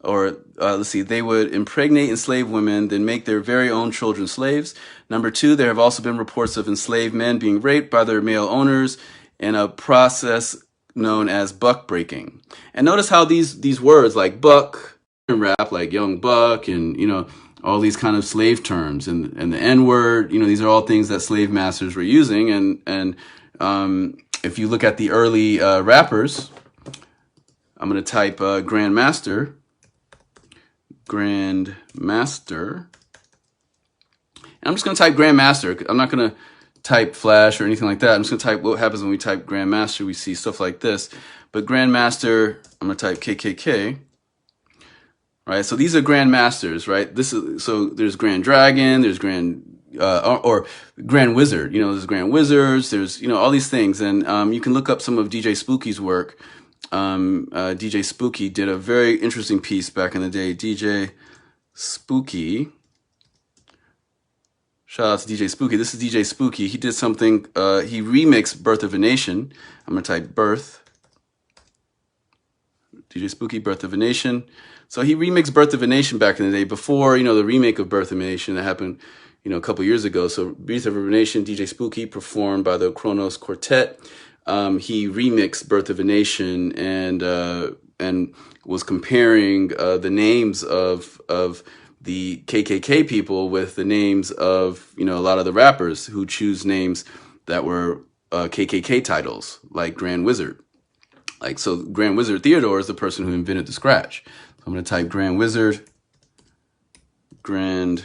Speaker 2: Or let's see, they would impregnate enslaved women, then make their very own children slaves. Number 2, there have also been reports of enslaved men being raped by their male owners in a process known as buck breaking. And notice how these words like buck and rap, like young buck, and, you know, all these kind of slave terms and the N word, you know, these are all things that slave masters were using. And if you look at the early rappers, I'm going to type Grandmaster. And I'm just going to type Grandmaster. I'm not going to type Flash or anything like that. I'm just going to type what happens when we type Grandmaster. We see stuff like this. But Grandmaster, I'm going to type KKK. Right? So these are Grandmasters, right? So there's Grand Dragon, there's Grand or Grand Wizard, there's Grand Wizards, there's, all these things. And you can look up some of DJ Spooky's work. DJ Spooky did a very interesting piece back in the day. DJ Spooky. Shout out to DJ Spooky. This is DJ Spooky. He did something, he remixed Birth of a Nation. I'm going to type Birth. DJ Spooky, Birth of a Nation. So he remixed Birth of a Nation back in the day before, the remake of Birth of a Nation that happened, a couple years ago. So Birth of a Nation, DJ Spooky, performed by the Kronos Quartet. He remixed Birth of a Nation and was comparing the names of the KKK people with the names of, a lot of the rappers who choose names that were KKK titles, like Grand Wizard. So Grand Wizard Theodore is the person who invented the scratch. So I'm going to type Grand Wizard. All right,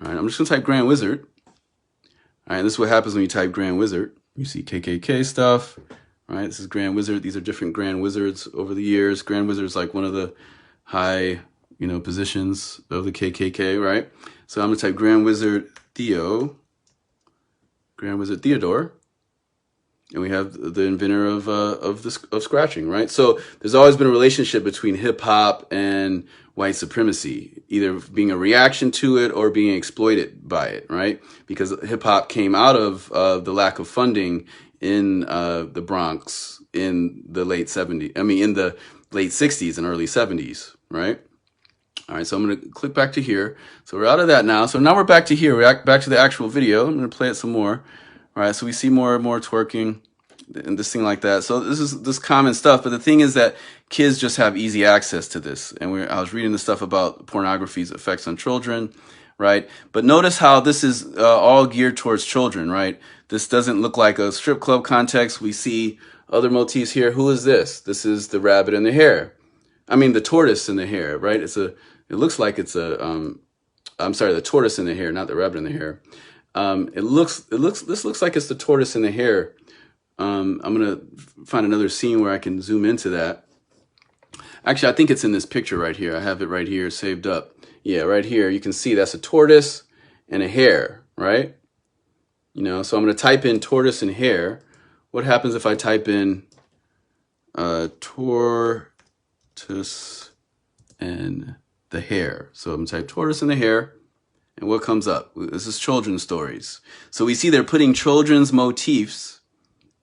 Speaker 2: I'm just going to type Grand Wizard. All right, this is what happens when you type Grand Wizard. You see KKK stuff. All right, this is Grand Wizard. These are different Grand Wizards over the years. Grand Wizard's like one of the high, positions of the KKK, right? So I'm going to type Grand Wizard Grand Wizard Theodore. And we have the inventor of scratching, right? So there's always been a relationship between hip hop and white supremacy, either being a reaction to it or being exploited by it, right? Because hip hop came out of the lack of funding in the Bronx in the late 70s. In the late 60s and early 70s, right? All right, so I'm going to click back to here. So we're out of that now. So now we're back to here. We're back to the actual video. I'm going to play it some more. All right, so we see more and more twerking and this thing like that. So this is this common stuff. But the thing is that kids just have easy access to this. And I was reading the stuff about pornography's effects on children, right? But notice how this is all geared towards children, right? This doesn't look like a strip club context. We see other motifs here. Who is this? This is the rabbit and the hare. The tortoise and the hare, right? It looks like it's the tortoise and the hare, not the rabbit and the hare. This looks like it's the tortoise and the hare. I'm going to find another scene where I can zoom into that. Actually, I think it's in this picture right here. I have it right here saved up. Yeah, right here. You can see that's a tortoise and a hare, right? So I'm going to type in tortoise and hare. What happens if I type in tortoise and the hare? So I'm going to type tortoise and the hare. And what comes up? This is children's stories. So we see they're putting children's motifs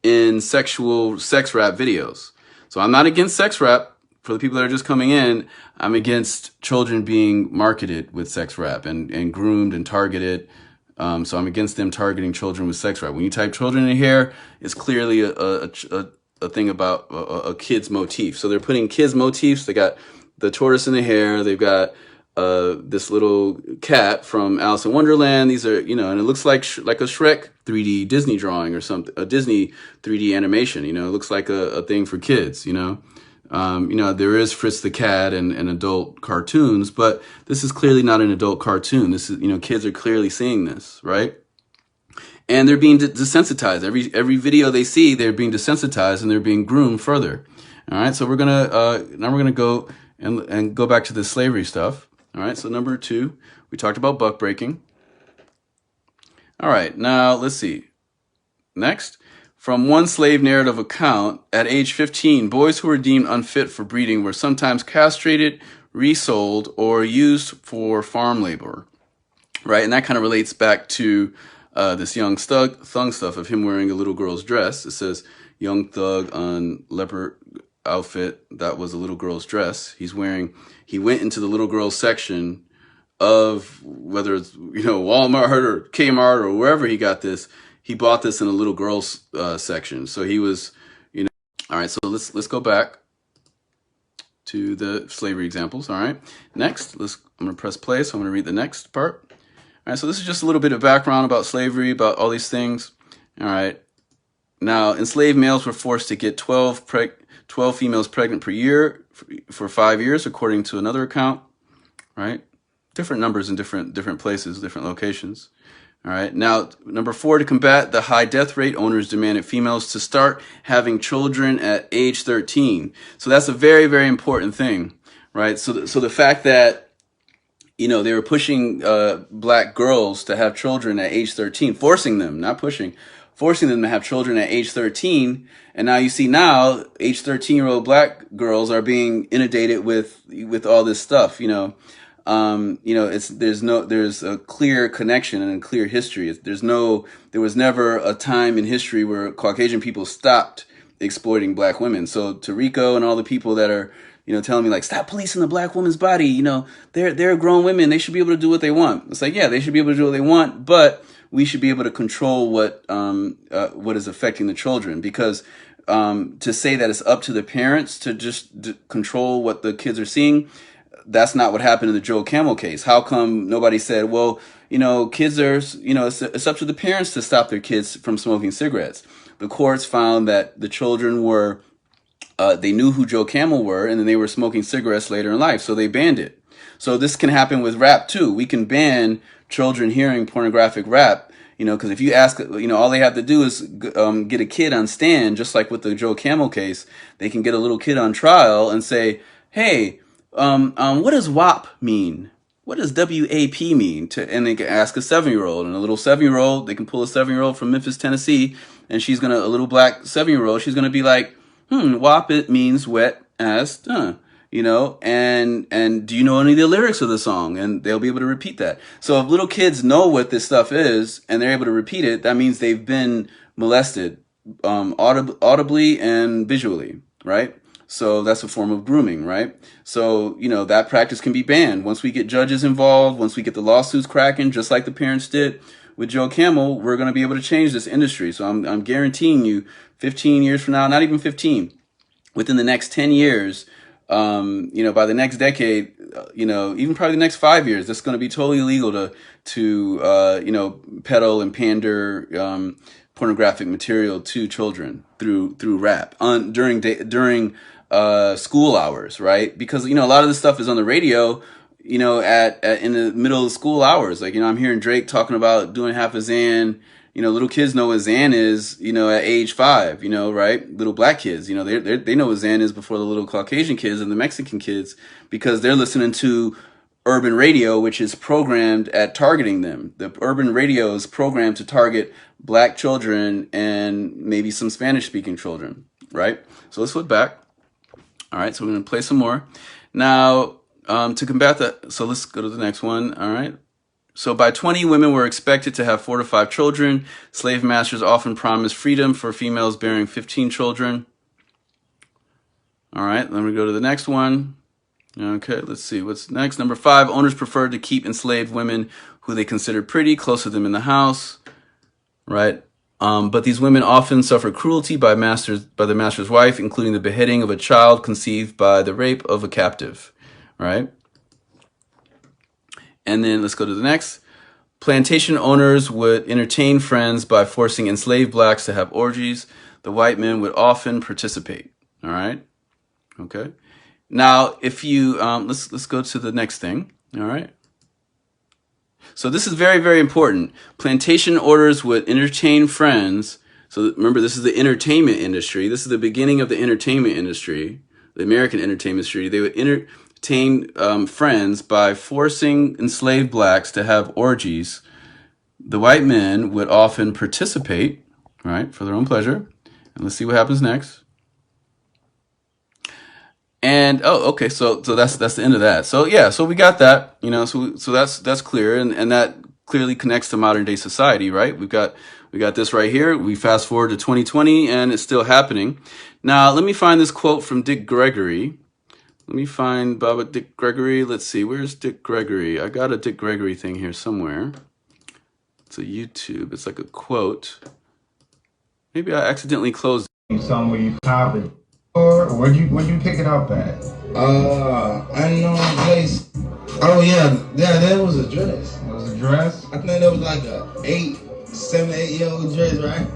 Speaker 2: in sex rap videos. So I'm not against sex rap. For the people that are just coming in, I'm against children being marketed with sex rap and groomed and targeted. So I'm against them targeting children with sex rap. When you type children in here, it's clearly a thing about a kid's motif. So they're putting kids' motifs. They got the tortoise and the hare. They've got this little cat from Alice in Wonderland. These are, and it looks like a Shrek 3D Disney drawing or something, a Disney 3D animation. It looks like a thing for kids. There is Fritz the Cat and adult cartoons, but this is clearly not an adult cartoon. This is, kids are clearly seeing this, right? And they're being desensitized. Every video they see, they're being desensitized and they're being groomed further. All right, so now we're gonna go and go back to the slavery stuff. All right, so number 2, we talked about buck breaking. All right, now let's see. Next, from one slave narrative account, at age 15, boys who were deemed unfit for breeding were sometimes castrated, resold, or used for farm labor. Right, and that kind of relates back to this young thug stuff of him wearing a little girl's dress. It says young thug on leopard outfit. That was a little girl's dress. He went into the little girl section of whether it's, Walmart or Kmart or wherever he got this. He bought this in a little girl's section. So he was, all right, so let's go back to the slavery examples. All right, next, I'm going to press play. So I'm going to read the next part. All right, so this is just a little bit of background about slavery, about all these things. All right, now enslaved males were forced to get 12 females pregnant per year for 5 years, according to another account, right? different numbers in different places, different locations. All right. Now, number 4, to combat the high death rate, owners demanded females to start having children at age 13. So that's a very, very important thing, right? So the fact that, you know, they were pushing black girls to have children at age 13, forcing them, not pushing, forcing them to have children at age 13. And now you see now age 13-year-old black girls are being inundated with all this stuff, you know. You know, there's a clear connection and a clear history. There was never a time in history where Caucasian people stopped exploiting black women. So to Rico and all the people that are, you know, telling me like, stop policing the black woman's body. You know, they're grown women. They should be able to do what they want. It's like, yeah, they should be able to do what they want, but we should be able to control what is affecting the children, because to say that it's up to the parents to just control what the kids are seeing, that's not what happened in the Joe Camel case. How come nobody said, well, you know, kids are, you know, it's up to the parents to stop their kids from smoking cigarettes. The courts found that the children were, they knew who Joe Camel were, and then they were smoking cigarettes later in life, so they banned it. So this can happen with rap too. We can ban children hearing pornographic rap, you know, because if you ask, you know, all they have to do is get a kid on stand, just like with the Joe Camel case. They can get a little kid on trial and say, hey, what does WAP mean? What does WAP mean? And they can ask a 7-year-old, and a little 7-year-old, they can pull a 7-year-old from Memphis, Tennessee, and a little black 7-year-old, she's gonna be like, WAP, it means wet ass, you know, and do you know any of the lyrics of the song? And they'll be able to repeat that. So if little kids know what this stuff is and they're able to repeat it, that means they've been molested, audibly and visually, right? So that's a form of grooming, right? So, you know, that practice can be banned. Once we get judges involved, once we get the lawsuits cracking, just like the parents did with Joe Camel, we're going to be able to change this industry. So I'm guaranteeing you 15 years from now, not even 15, within the next 10 years, you know, by the next decade, you know, even probably the next 5 years, it's going to be totally illegal to you know, peddle and pander pornographic material to children through rap during school hours, right? Because, you know, a lot of this stuff is on the radio, you know, in the middle of school hours. Like, you know, I'm hearing Drake talking about doing half a Xan. You know, little kids know what Xan is, you know, at age 5, you know, right? Little black kids, you know, they know what Xan is before the little Caucasian kids and the Mexican kids, because they're listening to urban radio, which is programmed at targeting them. The urban radio is programmed to target black children and maybe some Spanish speaking children, right? So let's flip back. All right, so we're going to play some more. Now, to combat that, so let's go to the next one. All right. So by 20, women were expected to have 4 to 5 children. Slave masters often promised freedom for females bearing 15 children. All right, let me go to the next one. Okay, let's see what's next. Number 5, owners preferred to keep enslaved women who they considered pretty close to them in the house, right? But these women often suffer cruelty by the master's wife, including the beheading of a child conceived by the rape of a captive, right? And then let's go to the next. Plantation owners would entertain friends by forcing enslaved blacks to have orgies. The white men would often participate. All right. Okay. Now, if you let's go to the next thing. All right. So this is very, very important. Plantation owners would entertain friends. So remember, this is the entertainment industry. This is the beginning of the entertainment industry, the American entertainment industry. They would entertain friends by forcing enslaved blacks to have orgies. The white men would often participate, right, for their own pleasure. And let's see what happens next. And okay, so that's the end of that. So yeah, so we got that, you know, so that's clear, and that clearly connects to modern day society, right? We got this right here. We fast forward to 2020, and it's still happening. Now let me find this quote from Dick Gregory. Let me find Dick Gregory. Let's see, where's Dick Gregory? I got a Dick Gregory thing here somewhere. It's a YouTube. It's like a quote. Maybe I accidentally closed it.
Speaker 3: Somewhere you cop it. Or where'd you pick it up at?
Speaker 8: Unknown place. Oh yeah, that was a dress.
Speaker 3: It was a dress?
Speaker 8: I think that was like a 8 7, 8-year-old dress, right?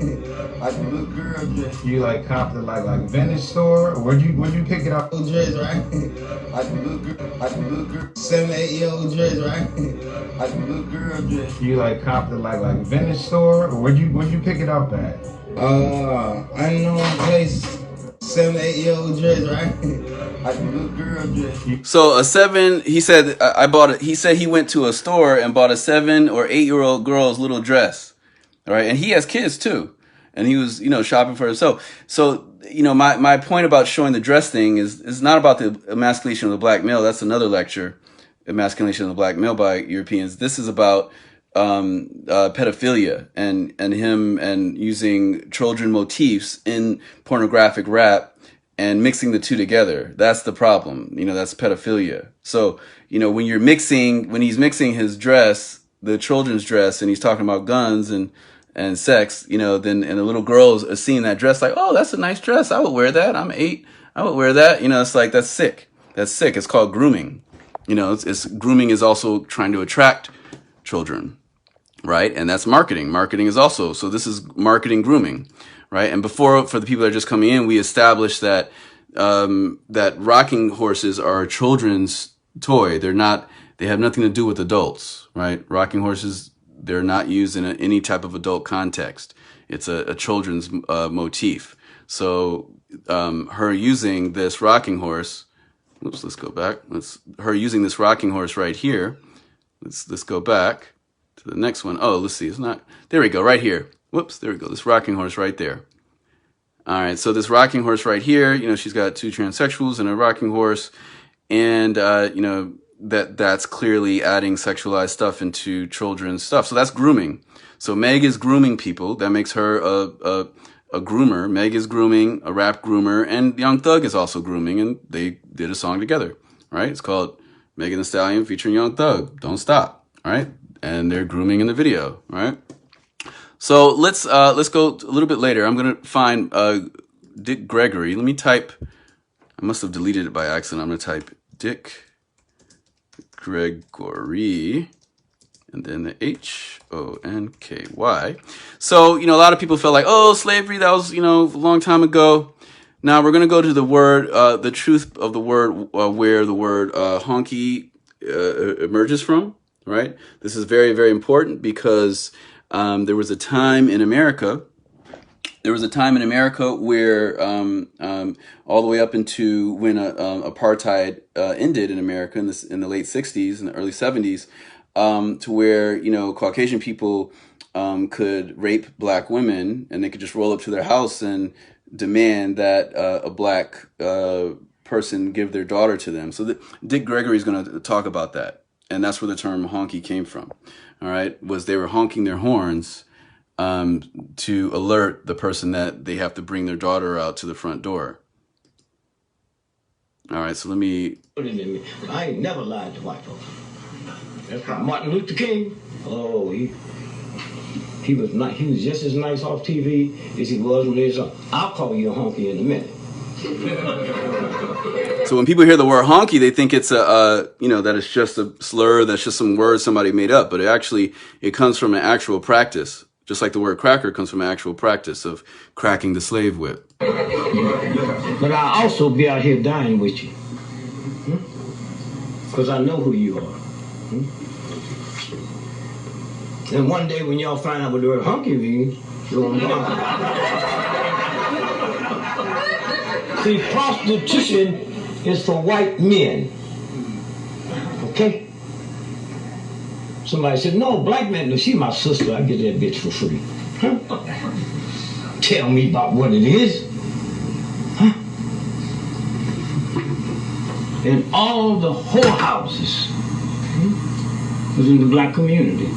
Speaker 8: Like a little girl dress. You like copped it like Venice store? Or where'd you pick it up? Dress, right? Like a little girl. 7, 8-year-old dress, right? Like a little girl dress. You like copped it like Venice store? Or where'd you pick it up at? Unknown place. 7, 8-year-old dress, right? Like a little girl dress.
Speaker 2: So a 7, he said, I bought it. He said he went to a store and bought a 7 or 8-year-old girl's little dress. All right. And he has kids too. And he was, shopping for himself. So, my point about showing the dress thing is not about the emasculation of the black male. That's another lecture, emasculation of the black male by Europeans. This is about pedophilia and him and using children motifs in pornographic rap and mixing the two together. That's the problem. That's pedophilia. So, when he's mixing his dress, the children's dress, and he's talking about guns and sex, then and the little girls are seeing that dress like, oh, that's a nice dress. I would wear that. I'm 8. I would wear that. It's like, that's sick. That's sick. It's called grooming. It's grooming is also trying to attract children. Right. And that's marketing. Marketing is also. So this is marketing grooming. Right. And before, for the people that are just coming in, we established that that rocking horses are a children's toy. They have nothing to do with adults. Right. Rocking horses, they're not used in any type of adult context. It's a children's motif. So her using this rocking horse. Oops, let's go back. Her using this rocking horse right here. Let's go back to the next one. Oh, let's see. It's not. There we go. Right here. Whoops. There we go. This rocking horse right there. All right. So this rocking horse right here, she's got 2 transsexuals and a rocking horse. And, that's clearly adding sexualized stuff into children's stuff. So that's grooming. So Meg is grooming people. That makes her a groomer. Meg is grooming, a rap groomer. And Young Thug is also grooming. And they did a song together, right? It's called Megan The Stallion featuring Young Thug. Don't Stop, all right? And they're grooming in the video, right? So let's go a little bit later. I'm going to find Dick Gregory. Let me type. I must have deleted it by accident. I'm going to type Dick Gregory and then the Honky. So, a lot of people felt like, oh, slavery, that was, a long time ago. Now we're going to go to the word, the truth of the word, where the word honky emerges from, right? This is very, very important because there was a time in America where all the way up into when apartheid ended in America in the late 60s and the early 70s, to where, Caucasian people could rape black women and they could just roll up to their house and demand that a black person give their daughter to them. So Dick Gregory is going to talk about that. And that's where the term honky came from. All right. Was they were honking their horns to alert the person that they have to bring their daughter out to the front door. All right, so let me.
Speaker 9: I ain't never lied to white folks. That's how Martin Luther King. Oh, he was not. He was just as nice off TV as he was when he was on. I'll call you a honky in a minute.
Speaker 2: So when people hear the word honky, they think it's that it's just a slur, that's just some word somebody made up. But it comes from an actual practice. Just like the word cracker comes from an actual practice of cracking the slave whip.
Speaker 9: But I'll also be out here dying with you. Because I know who you are. And one day when y'all find out what the word honky means, you're going to die. See, prostitution is for white men. Okay? Somebody said, no, black man, no, she my sister. I get that bitch for free. Huh? Tell me about what it is. Huh? And all the whorehouses was in the black community,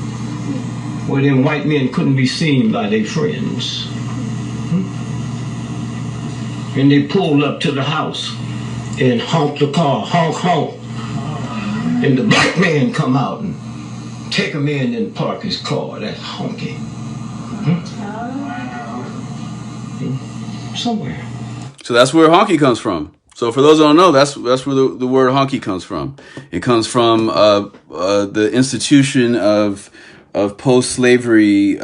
Speaker 9: where them white men couldn't be seen by their friends. And they pulled up to the house and honked the car, honk, honk. And the black man come out and take him in and park his car. That's honky. Somewhere.
Speaker 2: So that's where honky comes from. So for those who don't know, that's where the word honky comes from. It comes from the institution of post-slavery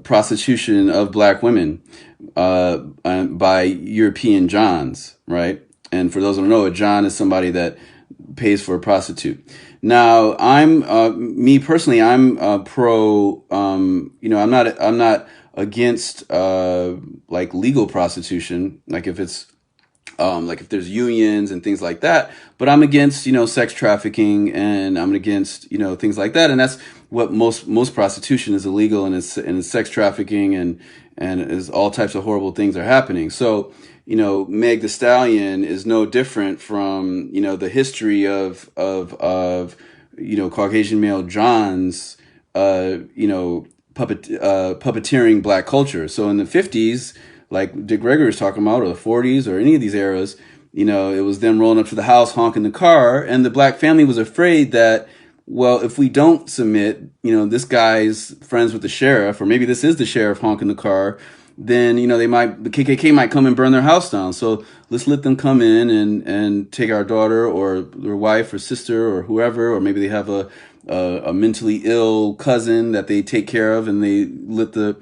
Speaker 2: prostitution of black women by European Johns, right? And for those who don't know, a John is somebody that pays for a prostitute. Now, me personally, I'm pro. I'm not against like legal prostitution, like if it's like if there's unions and things like that, but I'm against, sex trafficking, and I'm against, things like that. And that's what most prostitution is illegal, and it's sex trafficking, and is all types of horrible things are happening. So, Meg The Stallion is no different from, the history of Caucasian male Johns, puppeteering black culture. So in the 50s, like Dick Gregory was talking about, or the 40s, or any of these eras, it was them rolling up to the house, honking the car, and the black family was afraid that, well, if we don't submit, this guy's friends with the sheriff, or maybe this is the sheriff honking the car, then, the KKK might come and burn their house down. So let's let them come in and take our daughter or their wife or sister or whoever, or maybe they have a mentally ill cousin that they take care of, and they let the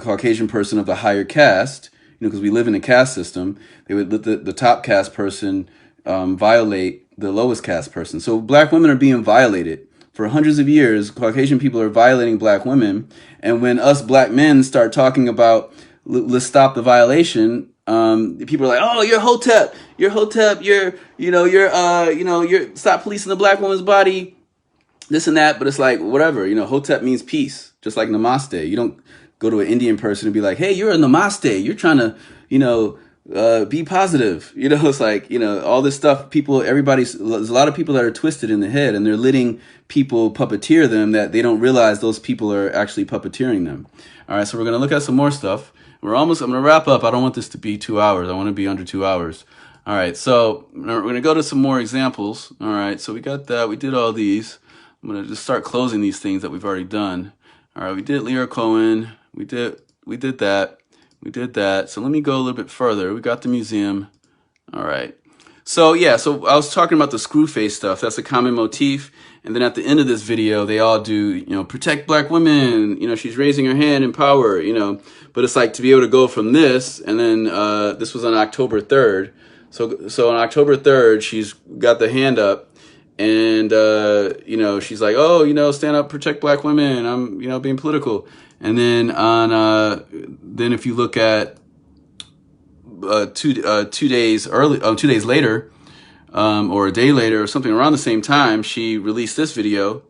Speaker 2: Caucasian person of the higher caste, because we live in a caste system, they would let the top caste person violate the lowest caste person. So black women are being violated. For hundreds of years, Caucasian people are violating black women. And when us black men start talking about, let's stop the violation, people are like, oh, you're Hotep, you're stop policing the black woman's body, this and that. But it's like, whatever, Hotep means peace, just like Namaste. You don't go to an Indian person and be like, hey, you're a Namaste, you're trying to, be positive. It's like, all this stuff, there's a lot of people that are twisted in the head, and they're letting people puppeteer them that they don't realize those people are actually puppeteering them. All right, so we're going to look at some more stuff. I'm going to wrap up. I don't want this to be 2 hours. I want to be under 2 hours. All right, so we're going to go to some more examples. All right, so we got that. We did all these. I'm going to just start closing these things that we've already done. All right, we did Lear Cohen. We did that. We did that. So let me go a little bit further. We got the museum. All right. So yeah, so I was talking about the screw face stuff. That's a common motif. And then at the end of this video, they all do, protect black women. She's raising her hand in power, But it's like to be able to go from this, and then this was on October 3rd. So on October 3rd, she's got the hand up, and she's like, oh, stand up, protect black women. I'm, being political. And then then if you look at 2 days later, or a day later, or something around the same time, she released this video,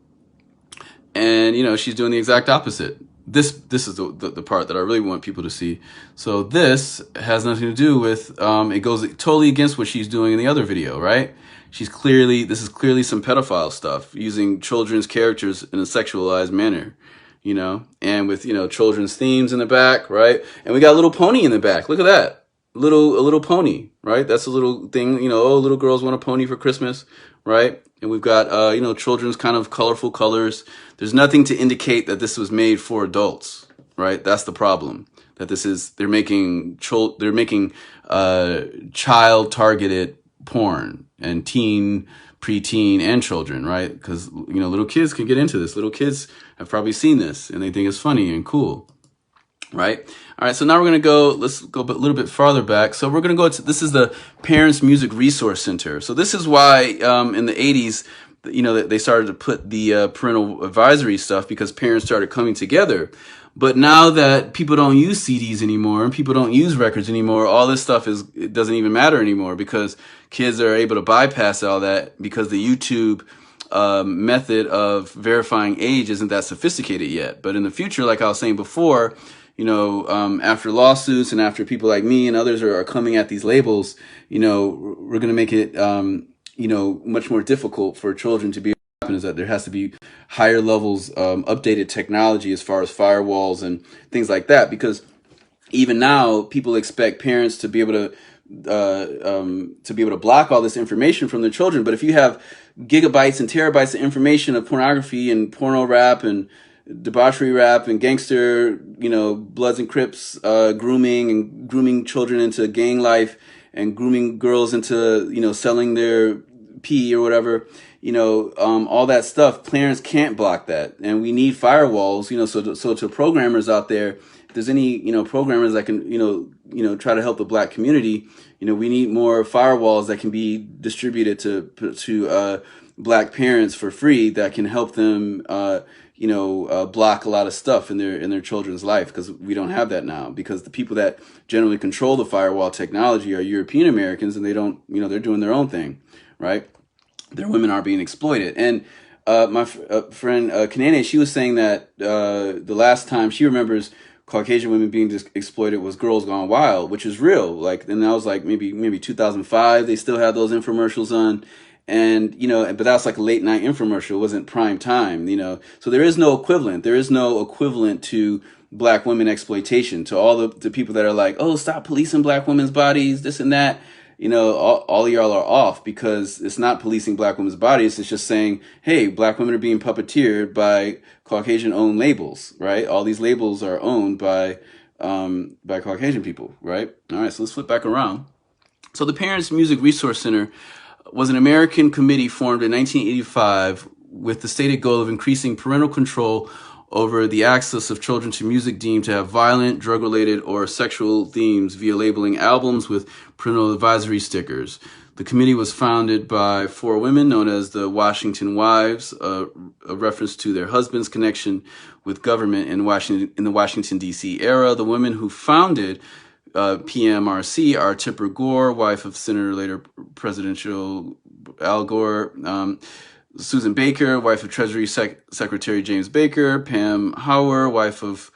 Speaker 2: and she's doing the exact opposite. This is the part that I really want people to see. So this has nothing to do with it goes totally against what she's doing in the other video, right? This is clearly some pedophile stuff, using children's characters in a sexualized manner. And with, children's themes in the back, right? And we got a little pony in the back. Look at that. A little pony, right? That's a little thing, little girls want a pony for Christmas, right? And we've got, children's kind of colorful colors. There's nothing to indicate that this was made for adults, right? That's the problem. That they're making child targeted porn, and preteen and children, right? Because, little kids can get into this. Little kids have probably seen this, and they think it's funny and cool, right? All right, so now let's go a little bit farther back. So we're going to go to, this is the Parents Music Resource Center. So this is why in the 80s, they started to put the parental advisory stuff, because parents started coming together. But now that people don't use CDs anymore, and people don't use records anymore, all this stuff it doesn't even matter anymore, because kids are able to bypass all that, because the YouTube method of verifying age isn't that sophisticated yet. But in the future, like I was saying before, after lawsuits and after people like me and others are coming at these labels, we're going to make it, much more difficult for children to be able to happen, is that there has to be higher levels, updated technology as far as firewalls and things like that. Because even now, people expect parents to be able to block all this information from their children. But if you have gigabytes and terabytes of information of pornography and Porno-Rap and debauchery rap and gangster, Bloods and Crips, grooming children into gang life, and grooming girls into, selling their pee or whatever, all that stuff. Parents can't block that, and we need firewalls. So to programmers out there, if there's any programmers that can try to help the Black community, we need more firewalls that can be distributed to Black parents for free that can help them block a lot of stuff in their children's life, because we don't have that now, because the people that generally control the firewall technology are European Americans, and they don't, they're doing their own thing, right? Their women are being exploited. And my friend Kanene, she was saying that the last time she remembers Caucasian women being exploited was Girls Gone Wild, which is real. Like, and that was like maybe 2005. They still had those infomercials on. And, but that was like a late night infomercial. It wasn't prime time, So there is no equivalent. There is no equivalent to Black women exploitation, to all the people that are like, oh, stop policing Black women's bodies, this and that. All of y'all are off, because it's not policing Black women's bodies. It's just saying, hey, Black women are being puppeteered by Caucasian-owned labels, right? All these labels are owned by Caucasian people, right? All right, so let's flip back around. So the Parents Music Resource Center was an American committee formed in 1985 with the stated goal of increasing parental control over the access of children to music deemed to have violent, drug-related, or sexual themes via labeling albums with parental advisory stickers. The committee was founded by 4 women known as the Washington Wives, a reference to their husbands' connection with government in the Washington, D.C. era. The women who founded PMRC are Tipper Gore, wife of Senator, later Presidential Al Gore, Susan Baker, wife of Treasury Secretary James Baker, Pam Hauer, wife of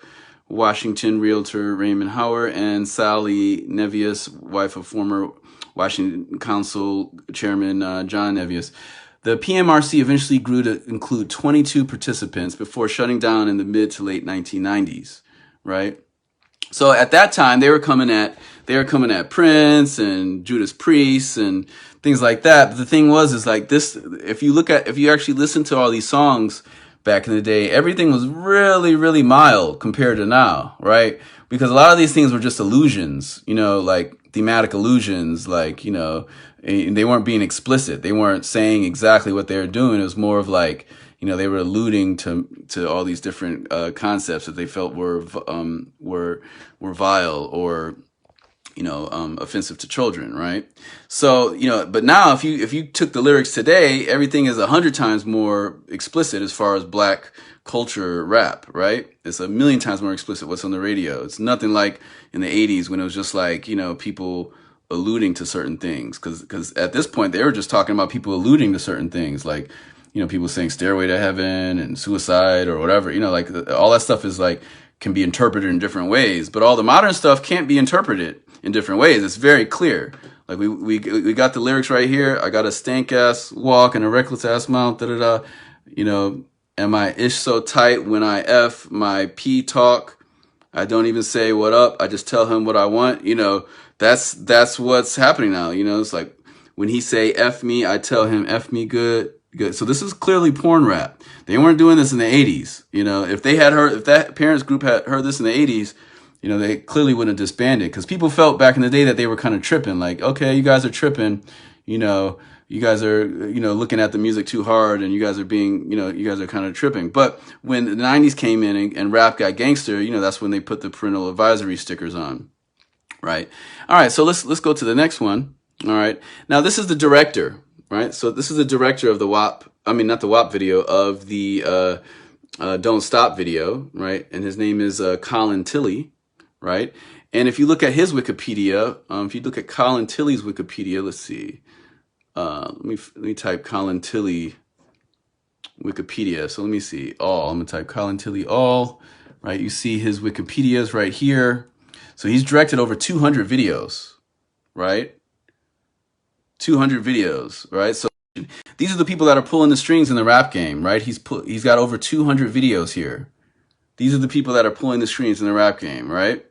Speaker 2: Washington realtor Raymond Hauer, and Sally Nevius, wife of former Washington Council Chairman John Nevius. The PMRC eventually grew to include 22 participants before shutting down in the mid to late 1990s, right? So at that time, they were coming at Prince and Judas Priest and things like that. But the thing is like this, if you actually listen to all these songs back in the day, everything was really, really mild compared to now, right? Because a lot of these things were just illusions, like thematic illusions, like, they weren't being explicit. They weren't saying exactly what they were doing. It was more of like, they were alluding to all these different concepts that they felt were vile or offensive to children, right? So but now if you took the lyrics today, everything is 100 times more explicit as far as Black culture rap, right? It's 1,000,000 times more explicit what's on the radio. It's nothing like in the 80s when it was just like people alluding to certain things, because at this point they were just talking about people alluding to certain things, like people saying Stairway to Heaven and suicide or whatever, like all that stuff is like, can be interpreted in different ways, but all the modern stuff can't be interpreted in different ways. It's very clear. Like we got the lyrics right here. I got a stank ass walk and a reckless ass mouth, and my ish so tight when I F my P talk. I don't even say what up. I just tell him what I want. That's what's happening now. It's like when he say F me, I tell him F me good. So this is clearly porn rap. They weren't doing this in the 80s. If that parents group had heard this in the 80s, they clearly wouldn't have disbanded, because people felt back in the day that they were kind of tripping. Like, okay, you guys are tripping. You guys are, looking at the music too hard, and you guys are being, you guys are kind of tripping. But when the 90s came in and rap got gangster, that's when they put the parental advisory stickers on. Right. All right. So let's go to the next one. All right. Now this is the director. Right, so this is the director of the WAP, not the WAP video, of the Don't Stop video, right? And his name is Colin Tilley, right? And if you look at his Wikipedia, if you look at Colin Tilley's Wikipedia, let's see. Let me type Colin Tilley Wikipedia. So let me see. I'm going to type Colin Tilley all, right? You see his Wikipedias right here. So he's directed over 200 videos, right? 200 videos, right? So these are the people that are pulling the strings in the rap game, right? He's got over 200 videos here. These are the people that are pulling the strings in the rap game, right?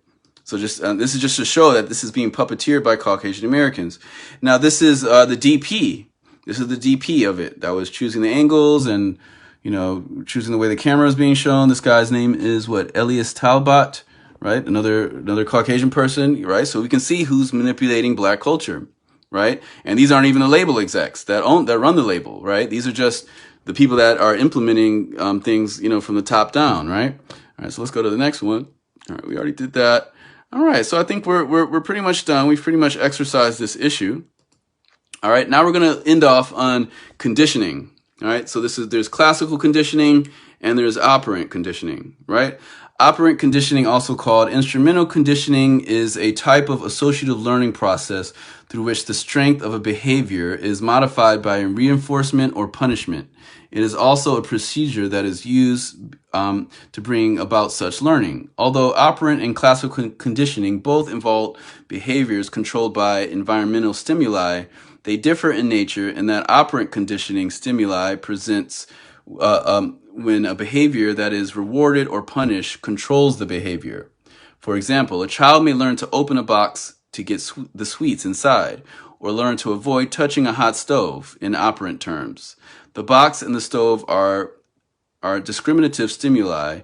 Speaker 2: So just this is just to show that this is being puppeteered by Caucasian Americans. Now this is the DP. This is the DP of it that was choosing the angles and choosing the way the camera is being shown. This guy's name is Elias Talbot, right? Another Caucasian person, right? So we can see who's manipulating Black culture. right? And these aren't even the label execs that run the label, right? These are just the people that are implementing things, you know, from the top down, right? All right, so let's go to the next one. All right, we already did that. All right, so I think we're pretty much done. We've pretty much exercised this issue. All right, now we're going to end off on conditioning. All right, so there's classical conditioning and there's operant conditioning, right? Operant conditioning, also called instrumental conditioning, is a type of associative learning process through which the strength of a behavior is modified by reinforcement or punishment. It is also a procedure that is used to bring about such learning. Although operant and classical conditioning both involve behaviors controlled by environmental stimuli, they differ in nature in that operant conditioning stimuli presents when a behavior that is rewarded or punished controls the behavior. For example, a child may learn to open a box to get the sweets inside, or learn to avoid touching a hot stove in operant terms. The box and the stove are discriminative stimuli.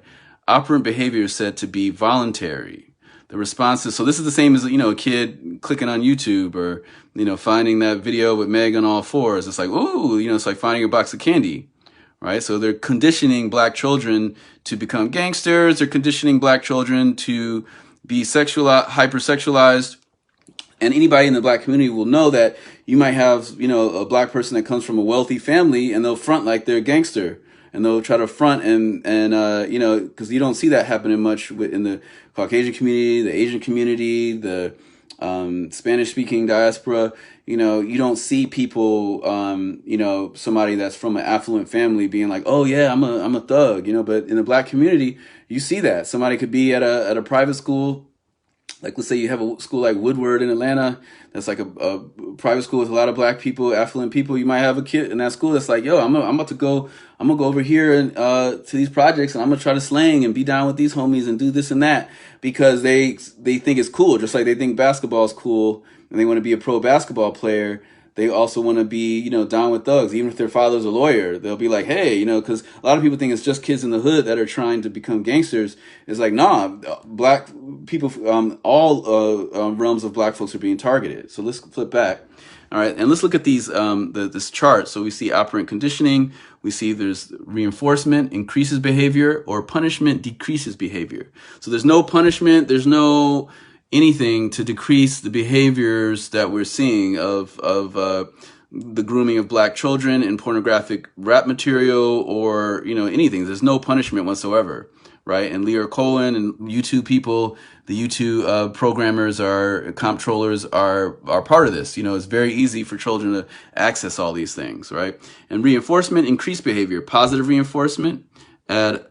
Speaker 2: Operant behavior is said to be voluntary. The responses, so this is the same as, you know, a kid clicking on YouTube or, you know, finding that video with Meg on all fours. It's like, ooh, you know, it's like finding a box of candy, right? So they're conditioning black children to become gangsters. They're conditioning black children to be hypersexualized. And anybody in the black community will know that you might have, you know, a black person that comes from a wealthy family and they'll front like they're a gangster. And they'll try to front and you know, because you don't see that happening much in the Caucasian community, the Asian community, the Spanish-speaking diaspora. You know, you don't see people, you know, somebody that's from an affluent family being like, oh yeah, I'm a thug, you know. But in the black community, you see that somebody could be at a private school. Like, let's say you have a school like Woodward in Atlanta, that's like a private school with a lot of black people, affluent people. You might have a kid in that school that's like, yo, I'm gonna go over here and to these projects, and I'm gonna try to slang and be down with these homies and do this and that, because they think it's cool, just like they think basketball is cool and they want to be a pro basketball player. They also want to be, you know, down with thugs. Even if their father's a lawyer, they'll be like, hey, you know, because a lot of people think it's just kids in the hood that are trying to become gangsters. It's like, nah, black people, all realms of black folks are being targeted. So let's flip back. All right, and let's look at these this chart. So we see operant conditioning. We see there's reinforcement increases behavior, or punishment decreases behavior. So there's no punishment. There's no anything to decrease the behaviors that we're seeing of the grooming of black children in pornographic rap material, or, you know, anything. There's no punishment whatsoever, right? And Lear Cohen and YouTube people, the YouTube programmers, comptrollers are part of this. You know, it's very easy for children to access all these things, right? And reinforcement, increased behavior, positive reinforcement, add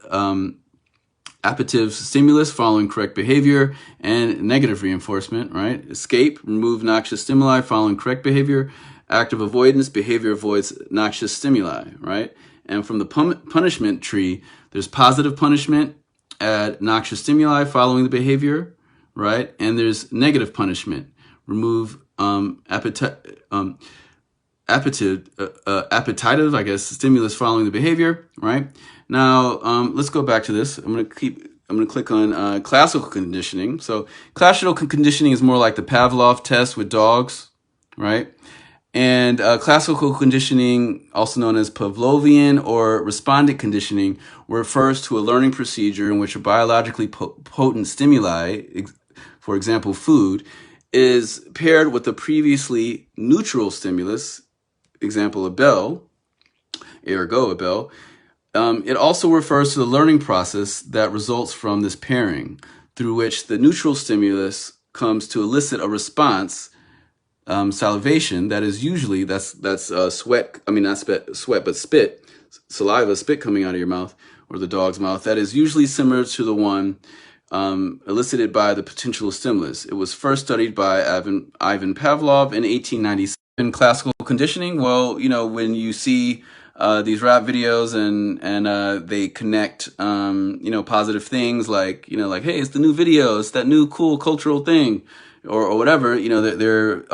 Speaker 2: appetitive stimulus following correct behavior, and negative reinforcement, right? Escape, remove noxious stimuli following correct behavior. Active avoidance, behavior avoids noxious stimuli, right? And from the punishment tree, there's positive punishment, add noxious stimuli following the behavior, right? And there's negative punishment, remove appetitive, I guess, stimulus following the behavior, right? Now, let's go back to this. I'm going to click on classical conditioning. So classical conditioning is more like the Pavlov test with dogs, right? And classical conditioning, also known as Pavlovian or respondent conditioning, refers to a learning procedure in which a biologically potent stimuli, for example, food, is paired with a previously neutral stimulus, example, a bell, ergo a bell. It also refers to the learning process that results from this pairing, through which the neutral stimulus comes to elicit a response, salivation, that is usually, that's sweat, I mean, not sweat, but spit, saliva, spit coming out of your mouth or the dog's mouth, that is usually similar to the one elicited by the potential stimulus. It was first studied by Ivan Pavlov in 1897. In classical conditioning, well, you know, when you see these rap videos and they connect, you know, positive things like, you know, like, hey, it's the new video, it's that new cool cultural thing, or whatever, you know, they're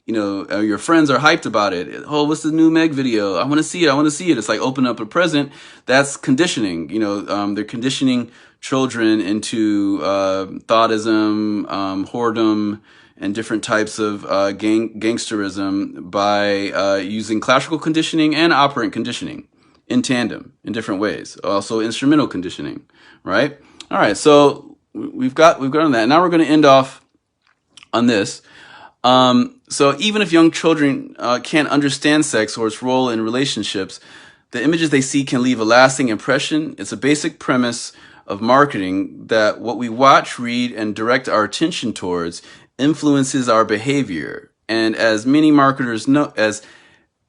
Speaker 2: you know, your friends are hyped about it. Oh, what's the new Meg video? I want to see it. It's like open up a present. That's conditioning. You know, they're conditioning children into thoughtism, whoredom, and different types of gangsterism by using classical conditioning and operant conditioning in tandem in different ways. Also instrumental conditioning, right? All right, so we've got on that. Now we're going to end off on this. So even if young children can't understand sex or its role in relationships, the images they see can leave a lasting impression. It's a basic premise of marketing that what we watch, read, and direct our attention towards influences our behavior. And as many marketers know, as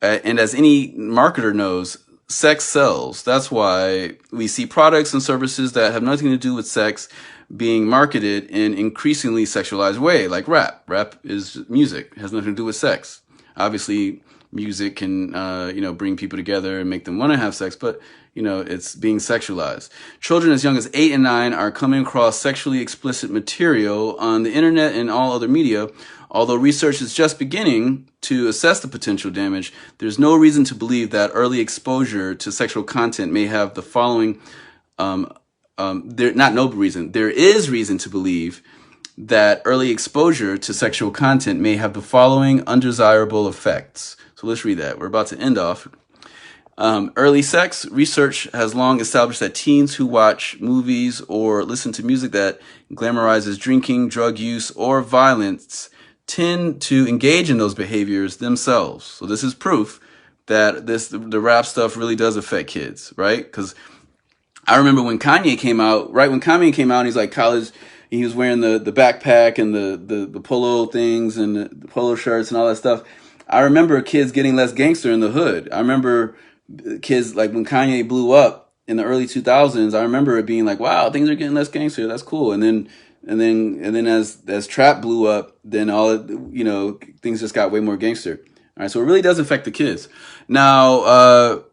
Speaker 2: any marketer knows, sex sells. That's why we see products and services that have nothing to do with sex being marketed in increasingly sexualized way, like rap. Rap is music, it has nothing to do with sex. Obviously, music can, bring people together and make them want to have sex, but, it's being sexualized. Children as young as 8 and 9 are coming across sexually explicit material on the internet and all other media. Although research is just beginning to assess the potential damage, there's no reason to believe that early exposure to sexual content may have the following, there is reason to believe that early exposure to sexual content may have the following undesirable effects. So let's read that. We're about to end off. Early sex. Research has long established that teens who watch movies or listen to music that glamorizes drinking, drug use, or violence tend to engage in those behaviors themselves. So this is proof that the rap stuff really does affect kids, right? Because I remember when Kanye came out, he's like college, he was wearing the backpack and the polo things and the polo shirts and all that stuff. I remember kids getting less gangster in the hood. I remember kids, like when Kanye blew up in the early 2000s, I remember it being like, wow, things are getting less gangster. That's cool. And then as trap blew up, then things just got way more gangster. All right. So it really does affect the kids. Now,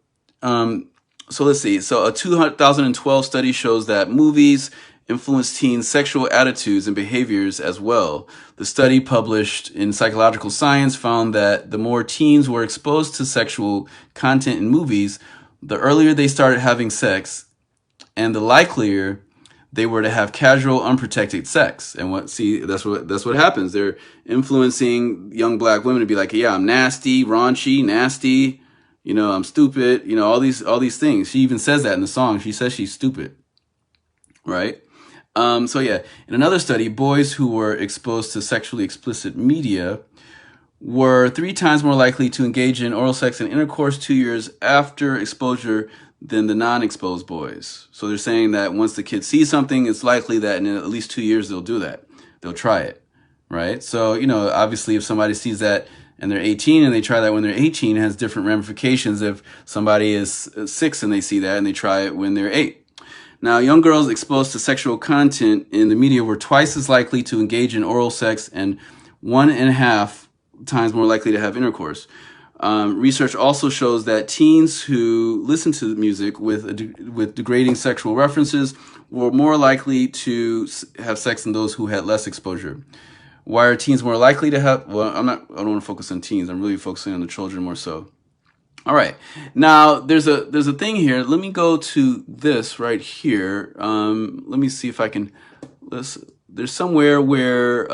Speaker 2: so let's see. So a 2012 study shows that movies influence teens' sexual attitudes and behaviors as well. The study, published in Psychological Science, found that the more teens were exposed to sexual content in movies, the earlier they started having sex, and the likelier they were to have casual, unprotected sex. And that's what happens. They're influencing young black women to be like, yeah, I'm nasty, raunchy, nasty, I'm stupid, all these things. She even says that in the song. She says she's stupid, right? In another study, boys who were exposed to sexually explicit media were 3 times more likely to engage in oral sex and intercourse 2 years after exposure than the non-exposed boys. So they're saying that once the kids see something, it's likely that in at least 2 years they'll do that. They'll try it, right? So, obviously if somebody sees that and they're 18 and they try that when they're 18, it has different ramifications if somebody is 6 and they see that and they try it when they're 8. Now, young girls exposed to sexual content in the media were twice as likely to engage in oral sex and 1.5 times more likely to have intercourse. Research also shows that teens who listen to music with degrading sexual references were more likely to have sex than those who had less exposure. Why are teens more likely to have? Well, I don't want to focus on teens. I'm really focusing on the children more so. All right. Now there's a thing here. Let me go to this right here. Let me see if I can. There's somewhere where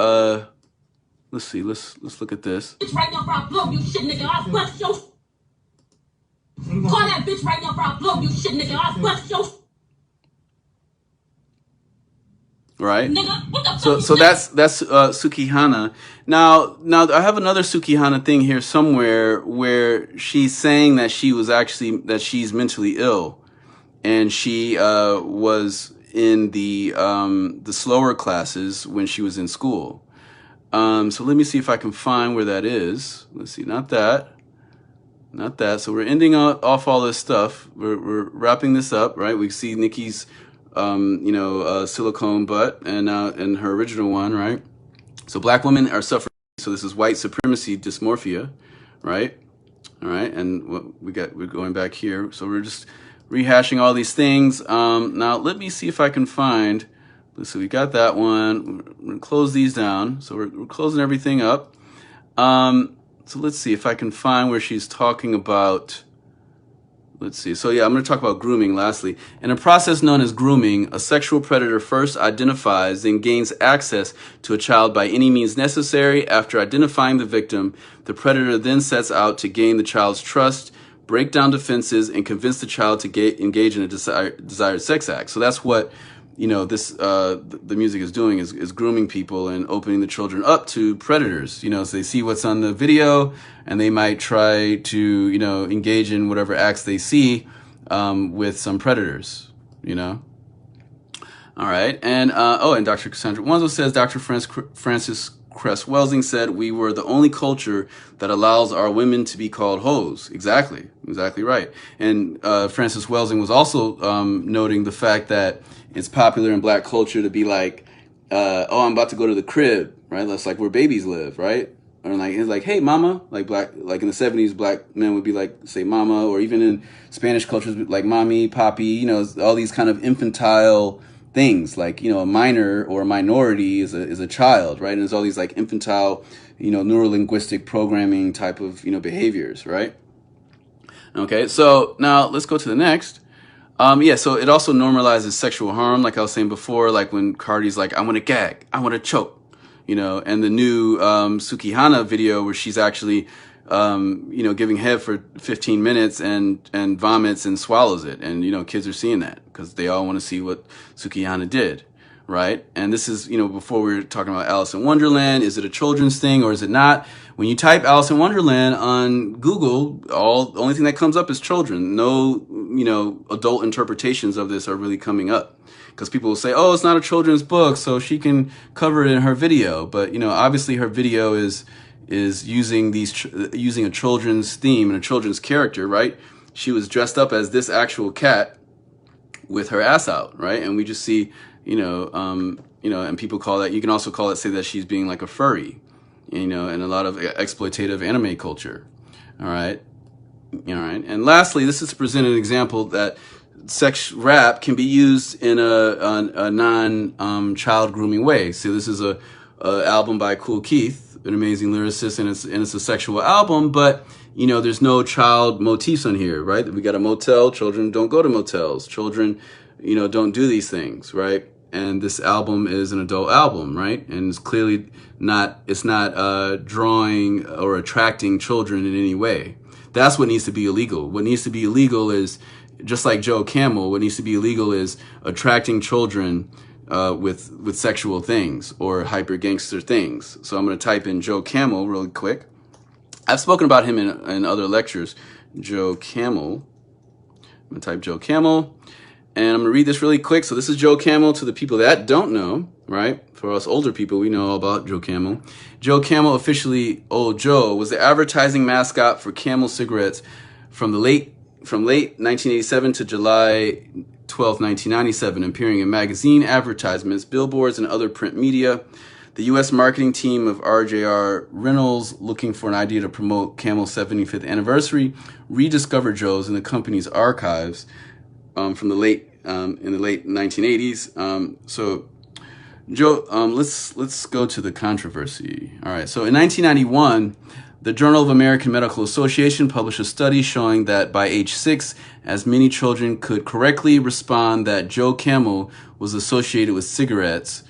Speaker 2: let's see. Let's look at this.
Speaker 1: Bitch right now, bro, I'll blow you shit, nigga. I'll bust your. Call that bitch right now, bro, I'll blow you shit, nigga. I'll bust your.
Speaker 2: Right. So that's Sukihana. Now I have another Sukihana thing here somewhere where she's saying that she's mentally ill, and she was in the slower classes when she was in school. So let me see if I can find where that is. Let's see, not that. So we're ending off all this stuff. We're wrapping this up, right? We see Nikki's silicone butt and her original one, right? So black women are suffering. So this is white supremacy dysmorphia, right? All right, and we're going back here. So we're just rehashing all these things. Now let me see if I can find. So we got that one. We're gonna close these down. So we're closing everything up. So let's see if I can find where she's talking about let's see. So yeah, I'm going to talk about grooming lastly. In a process known as grooming, a sexual predator first identifies and gains access to a child by any means necessary. After identifying the victim, the predator then sets out to gain the child's trust, break down defenses, and convince the child to engage in a desired sex act. So that's what, you know, this the music is doing, is grooming people and opening the children up to predators. You know, so they see what's on the video and they might try to, you know, engage in whatever acts they see with some predators, you know. All right. And and Dr. Cassandra Wanzo says, Dr. Francis Cress Welsing said, we were the only culture that allows our women to be called hoes. Exactly right. And Francis Welsing was also noting the fact that it's popular in black culture to be like, I'm about to go to the crib, right? That's like where babies live, right? Or like, it's like, hey, mama, like in the 70s, black men would be like, say mama, or even in Spanish cultures, like mommy, papi, you know, all these kind of infantile things, like, you know, a minor or a minority is a child, right? And there's all these like infantile, you know, neurolinguistic programming type of, you know, behaviors, right? Okay, so now let's go to the next. So it also normalizes sexual harm, like I was saying before, like when Cardi's like, I want to gag, I want to choke, you know, and the new Sukihana video where she's actually, you know, giving head for 15 minutes and vomits and swallows it. And, you know, kids are seeing that because they all want to see what Sukihana did, right? And this is, you know, before we were talking about Alice in Wonderland. Is it a children's thing or is it not? When you type Alice in Wonderland on Google, the only thing that comes up is children. No, you know, adult interpretations of this are really coming up. Because people will say, oh, it's not a children's book, so she can cover it in her video. But, you know, obviously her video is using a children's theme and a children's character, right? She was dressed up as this actual cat with her ass out, right? And we just see, you know, and people call that, you can also say that she's being like a furry, you know, and a lot of exploitative anime culture. All right. And lastly, this is to present an example that sex rap can be used in a non-child grooming way. So this is a album by Kool Keith, an amazing lyricist, and it's a sexual album, but, you know, there's no child motifs on here, right? We got a motel. Children don't go to motels. Children, you know, don't do these things, right? And this album is an adult album, right? And it's clearly not drawing or attracting children in any way. That's what needs to be illegal. What needs to be illegal is, just like Joe Camel, what needs to be illegal is attracting children with sexual things or hyper gangster things. So I'm going to type in Joe Camel really quick. I've spoken about him in other lectures. Joe Camel. I'm going to type Joe Camel. And I'm going to read this really quick. So this is Joe Camel to the people that don't know, right? For us older people, we know all about Joe Camel. Joe Camel, officially Old Joe, was the advertising mascot for Camel cigarettes from late 1987 to July 12, 1997, appearing in magazine advertisements, billboards, and other print media. The U.S. marketing team of R.J.R. Reynolds, looking for an idea to promote Camel's 75th anniversary, rediscovered Joe's in the company's archives from the late 1980s. So Joe, let's go to the controversy. All right. So in 1991, the Journal of American Medical Association published a study showing that by age 6, as many children could correctly respond that Joe Camel was associated with cigarettes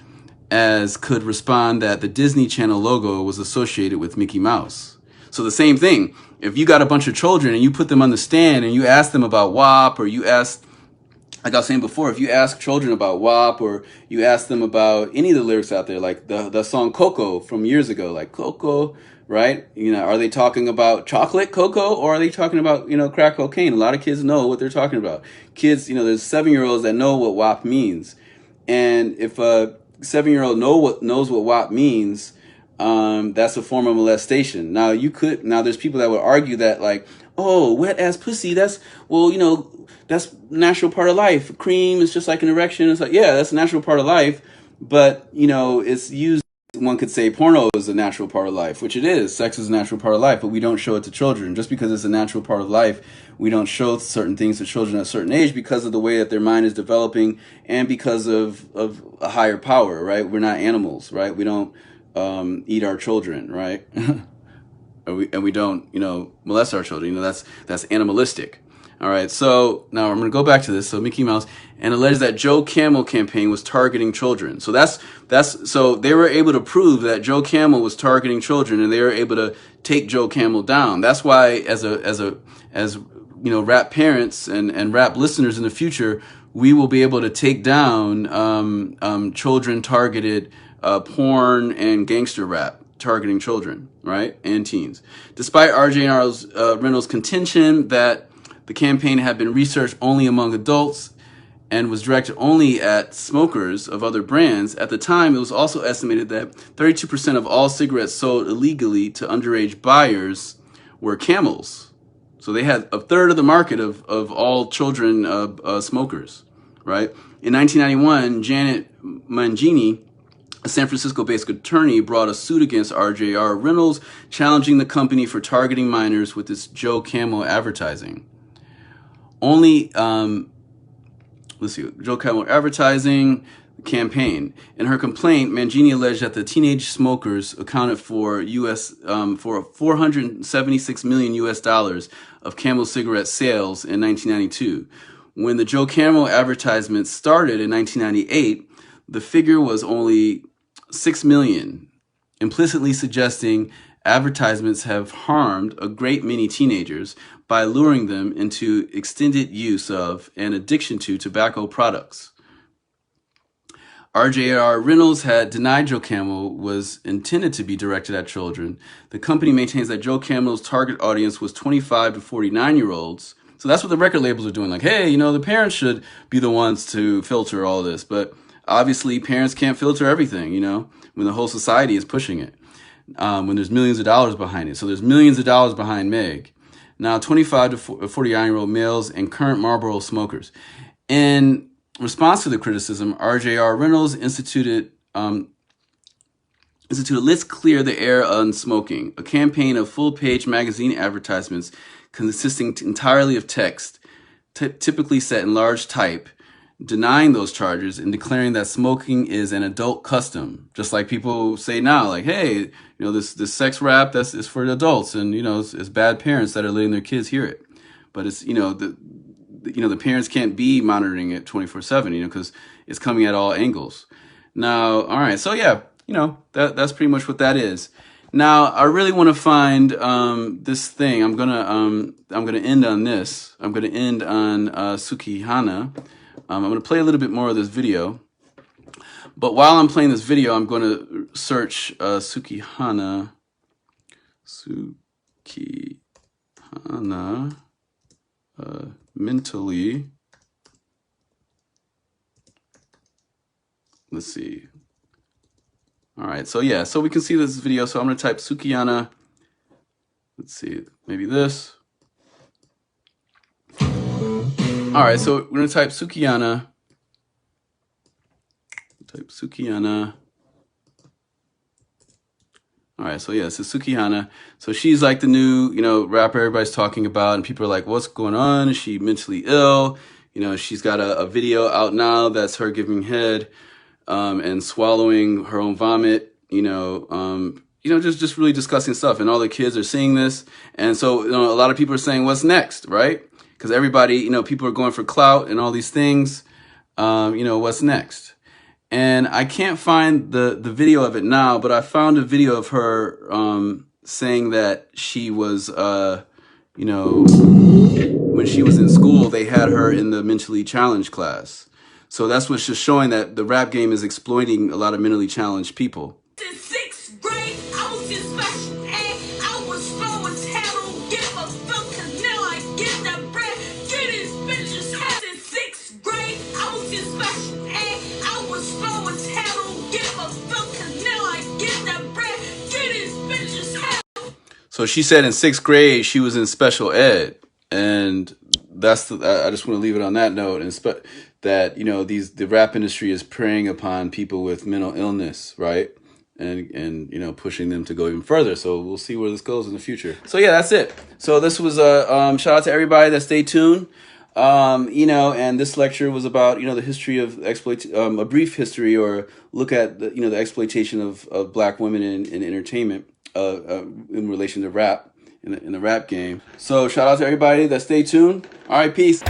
Speaker 2: as could respond that the Disney Channel logo was associated with Mickey Mouse. So the same thing. If you got a bunch of children and you put them on the stand and you ask them about WAP, or you ask, like I was saying before, if you ask children about WAP, or you ask them about any of the lyrics out there, like the song Coco from years ago, like Coco, right? You know, are they talking about chocolate cocoa, or are they talking about, you know, crack cocaine? A lot of kids know what they're talking about. Kids, you know, there's 7-year-olds that know what WAP means. And if a 7-year-old knows what WAP means, that's a form of molestation. Now there's people that would argue that, like, oh, wet ass pussy, that's natural part of life. Cream is just like an erection. It's like, yeah, that's a natural part of life. But, you know, it's used, one could say porno is a natural part of life, which it is. Sex is a natural part of life, but we don't show it to children. Just because it's a natural part of life, we don't show certain things to children at a certain age because of the way that their mind is developing and because of a higher power, right? We're not animals, right? We don't eat our children, right? and we don't, you know, molest our children. You know, that's animalistic. All right, so now I'm going to go back to this. So Mickey Mouse, and alleged that Joe Camel campaign was targeting children. So so they were able to prove that Joe Camel was targeting children, and they were able to take Joe Camel down. That's why, as you know, rap parents and rap listeners in the future, we will be able to take down children targeted porn and gangster rap targeting children, right, and teens. Despite RJ&R's contention that the campaign had been researched only among adults and was directed only at smokers of other brands, at the time it was also estimated that 32% of all cigarettes sold illegally to underage buyers were Camels. So they had a third of the market of all children smokers, right? In 1991, Janet Mangini, a San Francisco-based attorney, brought a suit against RJR Reynolds, challenging the company for targeting minors with its Joe Camel advertising. Only, Joe Camel advertising campaign. In her complaint, Mangini alleged that the teenage smokers accounted for for $476 million of Camel cigarette sales in 1992. When the Joe Camel advertisements started in 1998, the figure was only 6 million, implicitly suggesting advertisements have harmed a great many teenagers by luring them into extended use of and addiction to tobacco products. RJR Reynolds had denied Joe Camel was intended to be directed at children. The company maintains that Joe Camel's target audience was 25 to 49-year-olds. So that's what the record labels are doing. Like, hey, you know, the parents should be the ones to filter all this. But obviously, parents can't filter everything, you know, when the whole society is pushing it, when there's millions of dollars behind it. So there's millions of dollars behind Meg. Now, 25 to 49-year-old males and current Marlboro smokers. In response to the criticism, RJR Reynolds instituted Let's Clear the Air on Smoking, a campaign of full-page magazine advertisements consisting entirely of text, typically set in large type, denying those charges and declaring that smoking is an adult custom. Just like people say now, like, hey, you know, this sex rap is for adults, and, you know, it's bad parents that are letting their kids hear it. But it's, you know, the parents can't be monitoring it 24/7, you know, because it's coming at all angles. Now, all right, so yeah, you know, that's pretty much what that is. Now, I really want to find this thing. I'm gonna end on this. I'm gonna end on Sukihana. I'm gonna play a little bit more of this video. But while I'm playing this video, I'm gonna search Sukihana. Mentally. Let's see. All right, so yeah, so we can see this video. So I'm gonna type Sukihana. Let's see, maybe this. All right, so we're gonna type Sukihana. Type Sukihana. All right, so yeah, this is Sukihana. So she's like the new, you know, rapper everybody's talking about, and people are like, what's going on? Is she mentally ill? You know, she's got a video out now that's her giving head and swallowing her own vomit, you know, just really disgusting stuff. And all the kids are seeing this. And so, you know, a lot of people are saying, what's next, right? Because everybody, you know, people are going for clout and all these things. You know, what's next? And I can't find the video of it now, but I found a video of her saying that she was, you know, when she was in school, they had her in the mentally challenged class. So that's what's just showing that the rap game is exploiting a lot of mentally challenged people.
Speaker 1: In 6th grade, I was in special ed. I was throwing tattle, give a fuck, 'cause now I get that bread. Get his bitches head. In 6th grade, I was in special ed. I was throwing tattle, give a fuck, 'cause now I get that bread. Get his bitches head.
Speaker 2: So she said in 6th grade she was in special ed, and that's I just want to leave it on that note, and that, you know, the rap industry is preying upon people with mental illness, right? And you know, pushing them to go even further. So we'll see where this goes in the future. So yeah, that's it. So this was a shout out to everybody that stayed tuned. You know, and this lecture was about, you know, the history of a brief history, or look at the, you know, the exploitation of Black women in entertainment in relation to rap in the rap game. So shout out to everybody that stay tuned. All right, peace.